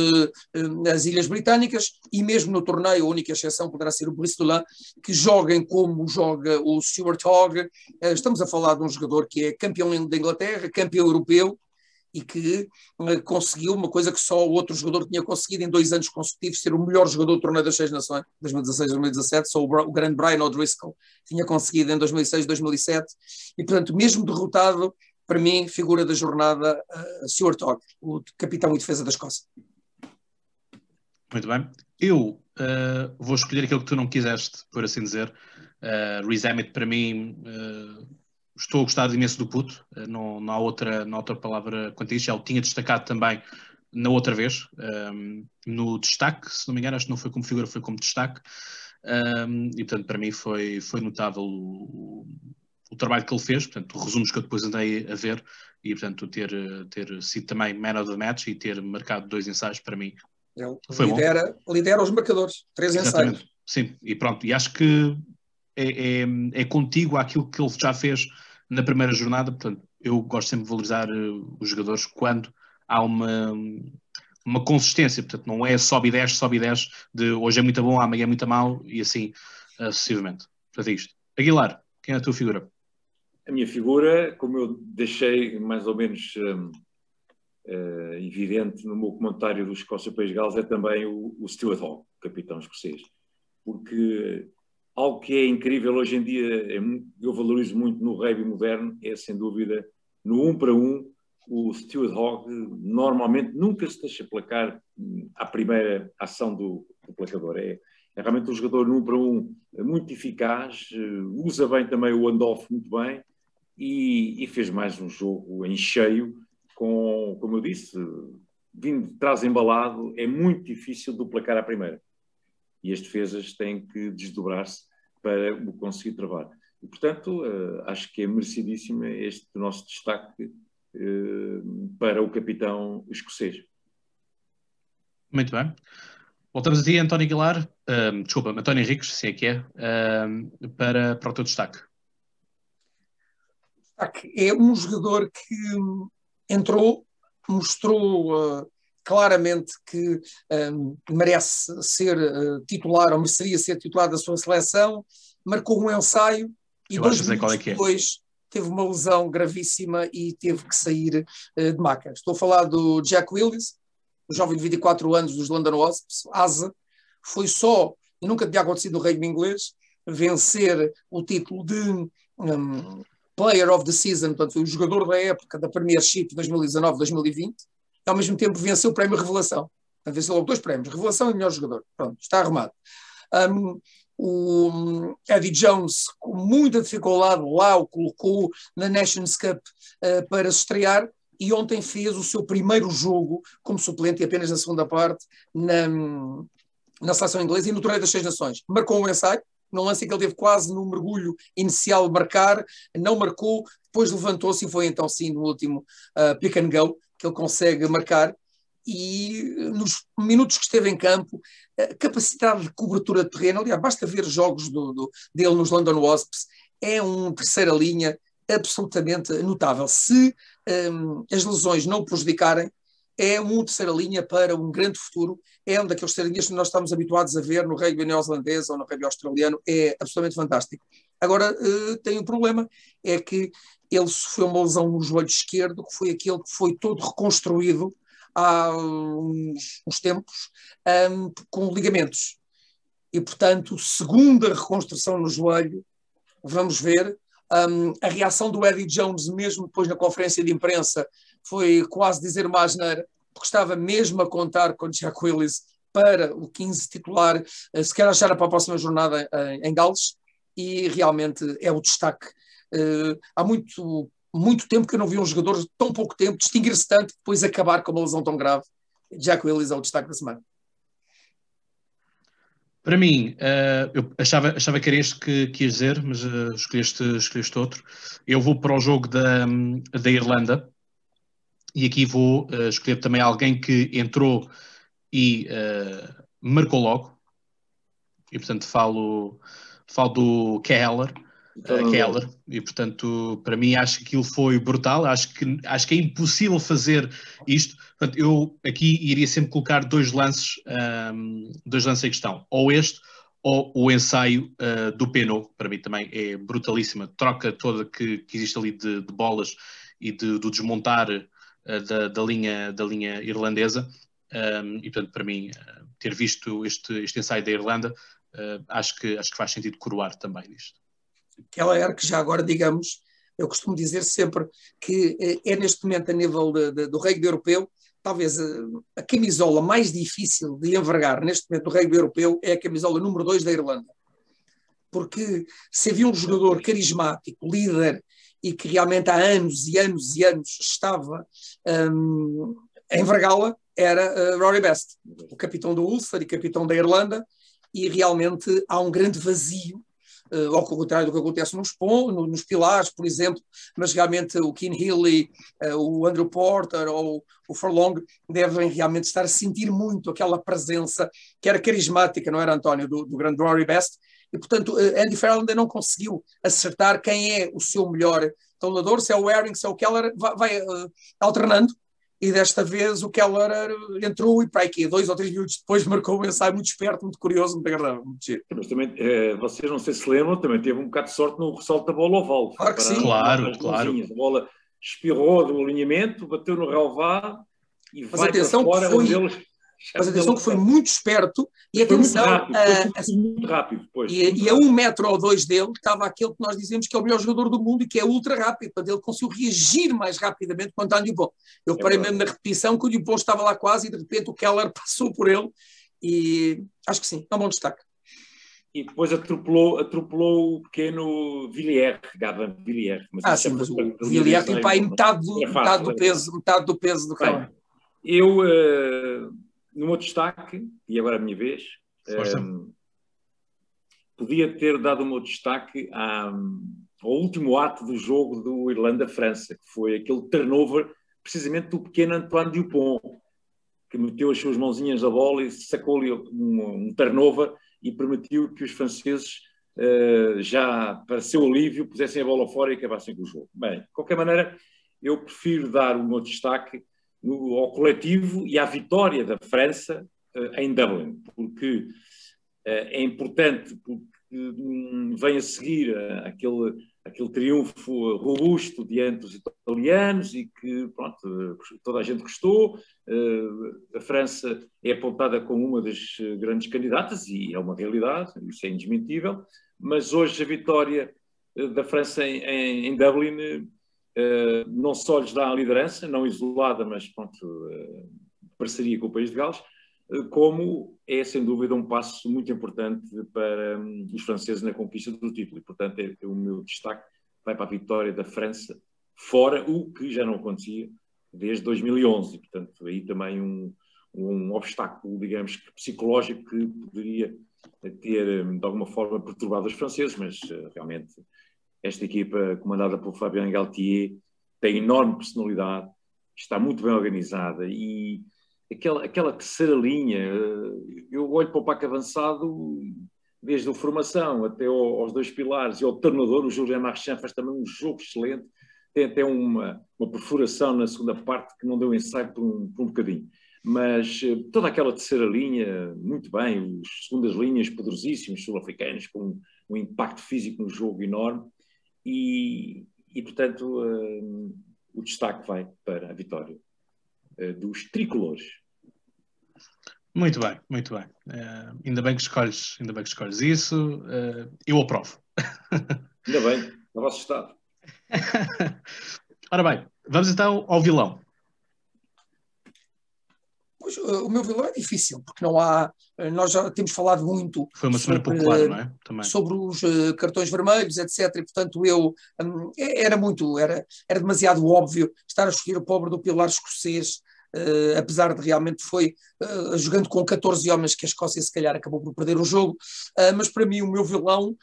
as Ilhas Britânicas, e mesmo no torneio a única exceção poderá ser o Bristol, que joguem como joga o Stuart Hogg. Estamos a falar de um jogador que é campeão da Inglaterra, campeão europeu, e que conseguiu uma coisa que só o outro jogador tinha conseguido em 2 anos consecutivos, ser o melhor jogador do torneio das 6 nações, 2016-2017, só o grande Brian O'Driscoll tinha conseguido em 2006-2007, e portanto, mesmo derrotado, para mim, figura da jornada, Stuart Hogg, o capitão e defesa da Escócia. Muito bem. Eu vou escolher aquilo que tu não quiseste, por assim dizer. Rees-Zammit, para mim, estou a gostar imenso do puto. Não há outra palavra quanto a isto. Já o tinha destacado também na outra vez, no destaque, se não me engano, acho que não foi como figura, foi como destaque. E, portanto, para mim foi notável o trabalho que ele fez, portanto, resumos que eu depois andei a ver, e, portanto, ter sido também man of the match e ter marcado 2 ensaios, para mim, Ele foi lidera os marcadores, 3 Exatamente. ensaios. Sim, e pronto, e acho que é contigo àquilo que ele já fez na primeira jornada. Portanto, eu gosto sempre de valorizar os jogadores quando há uma consistência. Portanto, não é sobe e desce, de hoje é muito bom, amanhã é muito mau e assim sucessivamente. Portanto, é isto. Aguilar, quem é a tua figura? A minha figura, como eu deixei mais ou menos evidente no meu comentário do Escócia-País de Gales, é também o Stuart Hogg, capitão escocês. Porque algo que é incrível hoje em dia, eu valorizo muito no rugby moderno, é sem dúvida, no 1 para 1, o Stuart Hogg normalmente nunca se deixa placar à primeira ação do placador. É realmente um jogador no 1 para 1 muito eficaz, usa bem também o handoff muito bem e fez mais um jogo em cheio, como eu disse, vindo de trás embalado, é muito difícil de placar à primeira. E as defesas têm que desdobrar-se para o conseguir travar. E, portanto, acho que é merecidíssimo este nosso destaque para o capitão escocês. Muito bem. Voltamos a ti, António Aguilar. Desculpa, António Henriques, se é que é, para o teu destaque. É um jogador que entrou, mostrou claramente que merece ser titular, ou mereceria ser titular da sua seleção, marcou um ensaio e 2 minutos depois teve uma lesão gravíssima e teve que sair de maca. Estou a falar do Jack Willis, o jovem de 24 anos dos London Wasps, asa, foi só, e nunca tinha acontecido no rugby inglês, vencer o título de Player of the Season, portanto foi o jogador da época da Premiership 2019-2020, e ao mesmo tempo venceu o prémio Revelação. Portanto, venceu logo 2 prémios, Revelação e Melhor Jogador. Pronto, está arrumado. O Eddie Jones, com muita dificuldade, lá o colocou na Nations Cup para se estrear, e ontem fez o seu primeiro jogo como suplente, e apenas na segunda parte, na seleção inglesa e no Torneio das 6 Nações. Marcou um ensaio, num lance em que ele teve quase no mergulho inicial de marcar, não marcou, depois levantou-se e foi então sim no último pick and go que ele consegue marcar, e nos minutos que esteve em campo, a capacidade de cobertura de terreno, aliás, basta ver jogos dele nos London Wasps, é um terceira linha absolutamente notável. Se as lesões não o prejudicarem, é um terceira linha para um grande futuro, é um daqueles terceiras linhas que nós estamos habituados a ver no rugby neozelandês ou no rugby australiano, é absolutamente fantástico. Agora, tem um problema, é que ele sofreu uma lesão no joelho esquerdo, que foi aquele que foi todo reconstruído há uns tempos, com ligamentos. E, portanto, segunda reconstrução no joelho, vamos ver. A reação do Eddie Jones, mesmo depois na conferência de imprensa, foi quase dizer uma asneira, porque estava mesmo a contar com Jack Willis para o 15 titular, se quer achar para a próxima jornada em Gales, e realmente é o destaque. Há muito tempo que eu não vi um jogador de tão pouco tempo distinguir-se tanto e depois acabar com uma lesão tão grave. Jack Willis é o destaque da semana. Para mim, eu achava que era este que ias dizer, mas escolheste outro. Eu vou para o jogo da Irlanda e aqui vou escolher também alguém que entrou e marcou logo. E, portanto, falo do Keller. E portanto, para mim, acho que aquilo foi brutal. Acho que é impossível fazer isto. Portanto, eu aqui iria sempre colocar dois lances em questão, ou este ou o ensaio do Penaud. Para mim também é brutalíssima, troca toda que existe ali de bolas e do desmontar da linha irlandesa. E portanto, para mim, ter visto este ensaio da Irlanda, acho que faz sentido coroar também nisto. Keller, que já agora, digamos, eu costumo dizer sempre que é neste momento, a nível do rugby europeu, talvez a camisola mais difícil de envergar neste momento do rugby europeu é a camisola número 2 da Irlanda. Porque se havia um jogador carismático, líder, e que realmente há anos e anos e anos estava a envergá-la, era Rory Best, o capitão do Ulster e capitão da Irlanda, e realmente há um grande vazio, ao contrário do que acontece nos pilares, por exemplo, mas realmente o Keane Healy, o Andrew Porter ou o Furlong devem realmente estar a sentir muito aquela presença que era carismática, não era, António, do grande Rory Best, e portanto Andy Farrell ainda não conseguiu acertar quem é o seu melhor tabulador, se é o Herring, se é o Keller, vai alternando, e desta vez o Keller entrou e para aqui, 2 ou 3 minutos depois marcou um ensaio muito esperto, muito curioso, muito agradável, muito giro. Mas também, vocês não sei se lembram, também teve um bocado de sorte no ressalto da bola ao vale. Claro que sim. Claro. A bola espirrou do alinhamento, bateu no relvado e Mas vai atenção para fora. Mas atenção que foi muito esperto e foi atenção muito rápido depois. E a 1 metro ou 2 dele estava aquele que nós dizemos que é o melhor jogador do mundo e que é ultra rápido, portanto ele conseguiu reagir mais rapidamente quanto ao Dupont. Eu reparei mesmo na repetição que o Dupont estava lá quase e de repente o Keller passou por ele e acho que sim, é um bom destaque. E depois atropelou o pequeno Villiers, Gavin Villiers. Mas o Villiers tem para aí metade do peso do Keller. Eu, no meu destaque, e agora a minha vez, podia ter dado o meu destaque ao último ato do jogo do Irlanda-França, que foi aquele turnover, precisamente do pequeno Antoine Dupont, que meteu as suas mãozinhas na bola e sacou-lhe um turnover e permitiu que os franceses, já para seu alívio, pusessem a bola fora e acabassem com o jogo. Bem, de qualquer maneira, eu prefiro dar o meu destaque ao coletivo e à vitória da França em Dublin, porque é importante, porque vem a seguir aquele triunfo robusto diante dos italianos e que, pronto, toda a gente gostou. A França é apontada como uma das grandes candidatas e é uma realidade, isso é indesmentível, mas hoje a vitória da França em Dublin não só lhes dá a liderança, não isolada, mas pronto, parceria com o país de Gales, como é sem dúvida um passo muito importante para os franceses na conquista do título e portanto o meu destaque vai para a vitória da França fora, o que já não acontecia desde 2011 e portanto aí também um obstáculo, digamos que psicológico que poderia ter de alguma forma perturbado os franceses, mas realmente esta equipa comandada por Fabien Galtier tem enorme personalidade, está muito bem organizada e aquela terceira linha, eu olho para o pack avançado desde a formação até aos 2 pilares e ao treinador, o Julien Marchand faz também um jogo excelente, tem até uma perfuração na segunda parte que não deu ensaio por um bocadinho, mas toda aquela terceira linha, muito bem, os segundas linhas poderosíssimos, sul-africanos, com um impacto físico no jogo enorme e portanto o destaque vai para a vitória dos tricolores. Muito bem, muito bem. Ainda bem que escolhes isso. Eu aprovo. Ainda bem, estava assustado. Ora bem, vamos então ao vilão. Pois, o meu vilão é difícil, porque não há. Nós já temos falado muito. Foi uma semana popular, não é? Também. Sobre os cartões vermelhos, etc. E, portanto, era demasiado óbvio estar a escolher o pobre do pilar escocês. Apesar de realmente foi jogando com 14 homens que a Escócia se calhar acabou por perder o jogo, mas para mim o meu vilão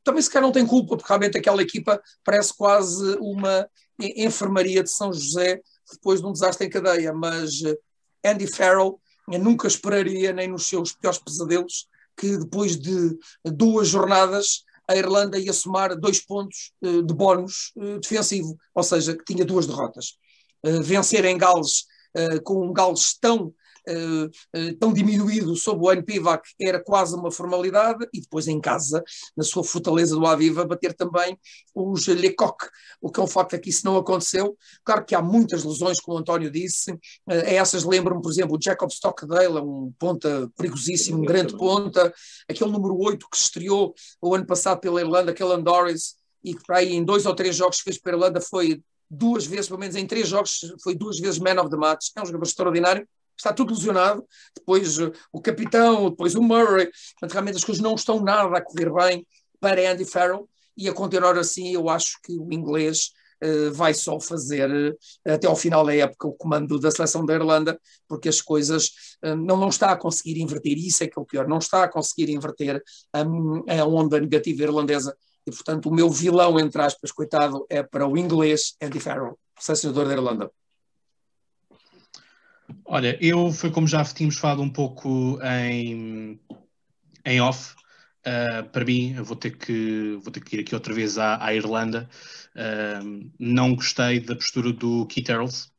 também se calhar não tem culpa, porque realmente aquela equipa parece quase uma enfermaria de São José depois de um desastre em cadeia, mas Andy Farrell, eu nunca esperaria nem nos seus piores pesadelos que depois de 2 jornadas a Irlanda ia somar 2 pontos de bónus defensivo, ou seja, que tinha 2 derrotas. Vencer em Gales com um Gales tão diminuído sob o N-Pivac era quase uma formalidade, e depois em casa, na sua fortaleza do Aviva, bater também os Le Coq, o que é um facto é que isso não aconteceu. Claro que há muitas lesões, como o António disse, essas lembram-me, por exemplo, o Jacob Stockdale, um ponta perigosíssimo, um grande ponta, aquele número 8 que se estreou o ano passado pela Irlanda, aquele Doris, e que para aí em 2 ou 3 jogos que fez para a Irlanda foi 2 vezes, pelo menos em 3 jogos, foi 2 vezes man of the match. É um jogador extraordinário, está tudo lesionado, depois o capitão, depois o Murray, portanto realmente as coisas não estão nada a correr bem para Andy Farrell, e a continuar assim eu acho que o inglês vai só fazer até ao final da época o comando da seleção da Irlanda, porque as coisas não está a conseguir inverter, isso é que é o pior, não está a conseguir inverter a onda negativa irlandesa. E, portanto, o meu vilão, entre aspas, coitado, é para o inglês Andy Farrell, selecionador da Irlanda. Olha, foi como já tínhamos falado um pouco em off, Para mim, eu vou ter que ir aqui outra vez à Irlanda. Não gostei da postura do Keith Earls.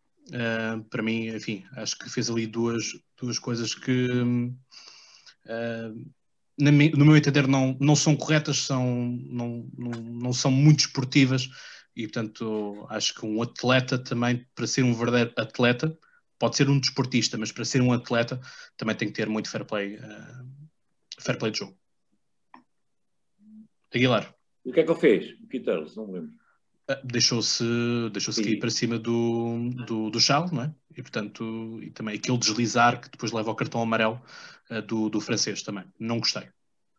Para mim, enfim, acho que fez ali duas coisas que, no meu entender, não são corretas, não são muito esportivas, e portanto acho que um atleta também, para ser um verdadeiro atleta, pode ser um desportista, mas para ser um atleta também tem que ter muito fair play de jogo. Aguilar. E o que é que ele fez? O Keith Earls, não me lembro. Deixou-se cair para cima do Charles, não é? E portanto, e também aquele deslizar que depois leva ao cartão amarelo do francês também. Não gostei.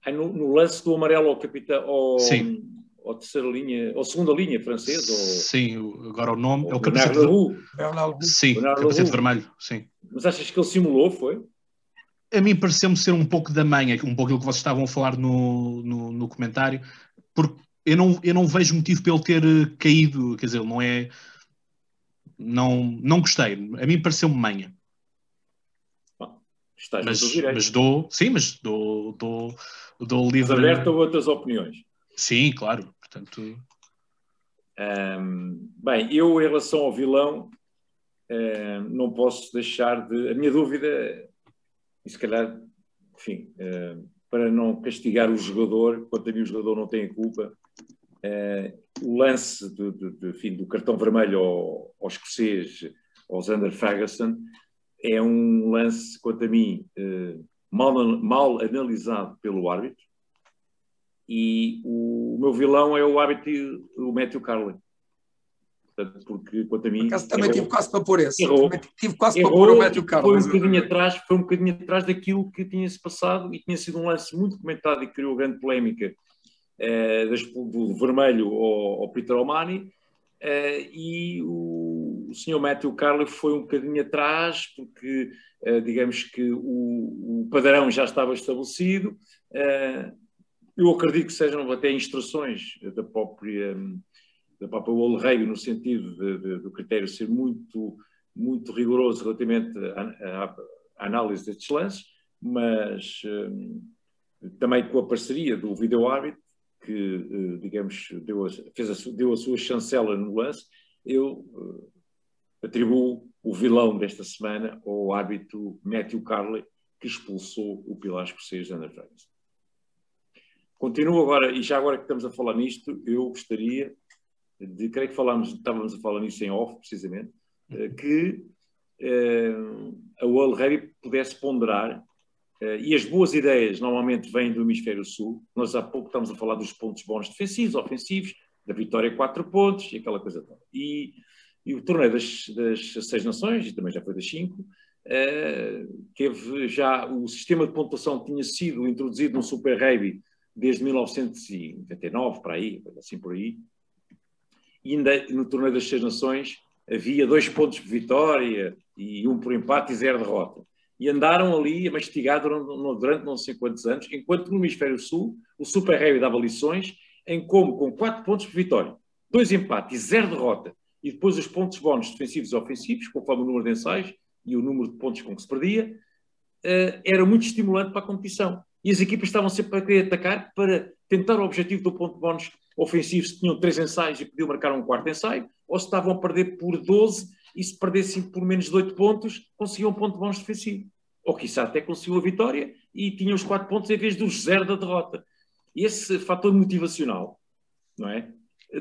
No lance do amarelo ao capitão, Sim. Ou terceira linha, ou segunda linha francesa? Sim, agora o nome é o capacete Sim, capacete vermelho, sim. Mas achas que ele simulou, foi? A mim pareceu-me ser um pouco da manha, um pouco aquilo que vocês estavam a falar no comentário, porque eu não vejo motivo para ele ter caído, quer dizer, não é... Não gostei. A mim pareceu-me manha. Estás no teu direito. Mas dou livre... Mas aberto a outras opiniões. Sim, claro. Portanto... Bem, eu em relação ao vilão não posso deixar de... A minha dúvida, e se calhar, enfim, para não castigar o jogador, quanto a mim o jogador não tem a culpa, o lance do cartão vermelho ao escocês, ao Zander Fagerson, é um lance, quanto a mim, mal analisado pelo árbitro, e o meu vilão é o árbitro, o Matthew Carley. Portanto, porque, quanto a mim... Também tive quase para pôr esse. Tive quase para pôr o Matthew Carley. Foi um bocadinho atrás daquilo que tinha-se passado, e tinha sido um lance muito comentado e que criou grande polémica, do vermelho ao Peter O'Mahony, e o senhor Matthew Carley foi um bocadinho atrás, porque digamos que o padrão já estava estabelecido. Eu acredito que sejam até instruções da própria World Rugby, no sentido do critério ser muito, muito rigoroso relativamente à análise destes lances, mas também com a parceria do vídeo-árbitro, que, digamos, deu a sua chancela no lance. Eu atribuo o vilão desta semana ao árbitro Matthew Carley, que expulsou o pilar escocês Zander Fagerson. Continuo agora, e já agora que estamos a falar nisto, eu gostaria de, creio que estávamos a falar nisso em off, precisamente, que a World Rugby pudesse ponderar, e as boas ideias normalmente vêm do Hemisfério Sul. Nós há pouco estamos a falar dos pontos bónus defensivos, ofensivos, da vitória 4 pontos e aquela coisa toda. E o torneio das 6 nações, e também já foi das 5, teve já o sistema de pontuação tinha sido introduzido no Super Rugby desde 1999, para aí, assim por aí, e ainda no torneio das 6 nações havia 2 pontos por vitória e 1 por empate e 0 derrota. E andaram ali a mastigar durante não sei quantos anos, enquanto no Hemisfério Sul o Super Rugby dava lições em como, com 4 pontos por vitória, 2 empates e 0 derrota, e depois os pontos bónus defensivos e ofensivos, conforme o número de ensaios e o número de pontos com que se perdia, era muito estimulante para a competição. E as equipas estavam sempre a querer atacar para tentar o objetivo do ponto bónus ofensivo, se tinham 3 ensaios e podiam marcar um 4º ensaio, ou se estavam a perder por 12 e se perdessem por menos de 8 pontos, conseguiam um ponto bónus defensivo. Ou quiçá até conseguiam a vitória e tinham os 4 pontos em vez dos 0 da derrota. E esse fator motivacional, não é?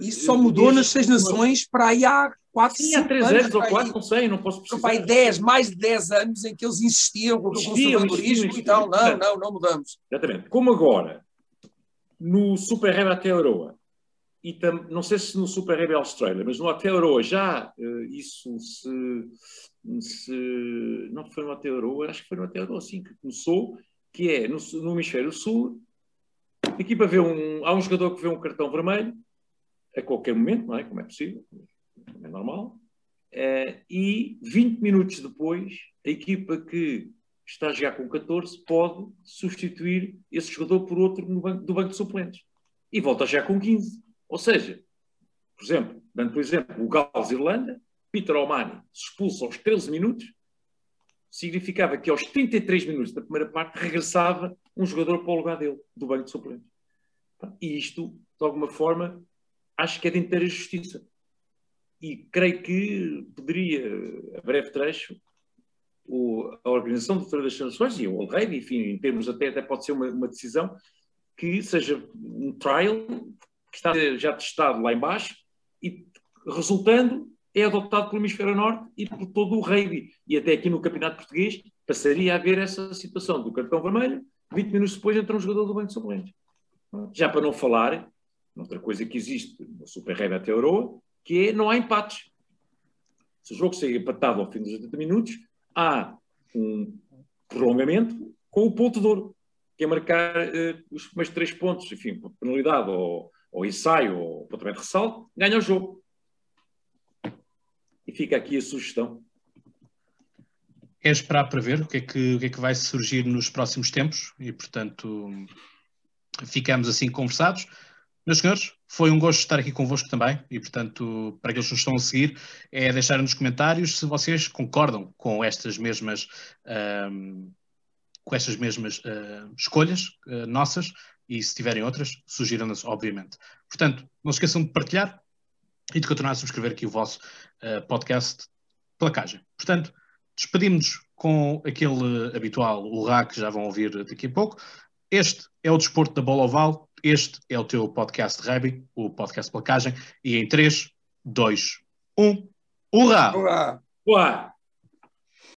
Isso só mudou nas 6 nações para aí há 4, 5 anos. Sim, há 3 anos ou 4, não sei, não posso precisar. Vai 10, mais de 10 anos em que eles insistiam com o conservadorismo e tal. Não mudamos. Exatamente. Como agora, no Super Rugby Aotearoa, e não sei se no Super Rugby Austrália, mas no Aotearoa já isso não foi no Aotearoa, acho que foi no Aotearoa assim que começou, que é no Hemisfério Sul, a equipa há um jogador que vê um cartão vermelho a qualquer momento, não é? Como é possível, é normal, e 20 minutos depois a equipa que está a jogar com 14 pode substituir esse jogador por outro do banco de suplentes e volta a jogar com 15. Ou seja, por exemplo, dando por exemplo o Gales-Irlanda, Peter O'Mahony se expulsa aos 13 minutos, significava que aos 33 minutos da primeira parte regressava um jogador para o lugar dele, do banco de suplentes. E isto, de alguma forma, acho que é de inteira justiça. E creio que poderia, a breve trecho, a Organização do Torneio das Nações e o World Rugby, enfim, em termos até pode ser uma decisão que seja um trial que está já testado lá em baixo e resultando é adotado pelo Hemisfério Norte e por todo o rugby. E até aqui no Campeonato Português passaria a haver essa situação do cartão vermelho, 20 minutos depois entra um jogador do banco de suplentes. Já para não falar, outra coisa que existe no Super Rugby até Euroa, que é não há empates. Se o jogo sair empatado ao fim dos 80 minutos, há um prolongamento com o ponto de ouro, que é marcar os primeiros 3 pontos, enfim, por penalidade ou ensaio ou pontapé de ressalto, ganha o jogo. E fica aqui a sugestão. É esperar para ver o que é que vai surgir nos próximos tempos e, portanto, ficamos assim conversados. Meus senhores, foi um gosto estar aqui convosco também e, portanto, para aqueles que nos estão a seguir, é deixar nos comentários se vocês concordam com estas mesmas, escolhas nossas e se tiverem outras, sugiram-nas, obviamente. Portanto, não se esqueçam de partilhar e de continuar a subscrever aqui o vosso podcast Placagem. Portanto, despedimos-nos com aquele habitual urrá que já vão ouvir daqui a pouco. Este é o Desporto da Bola Oval, este é o teu podcast de rugby, o podcast Placagem, e em 3, 2, 1, urrá! Olá. Uá!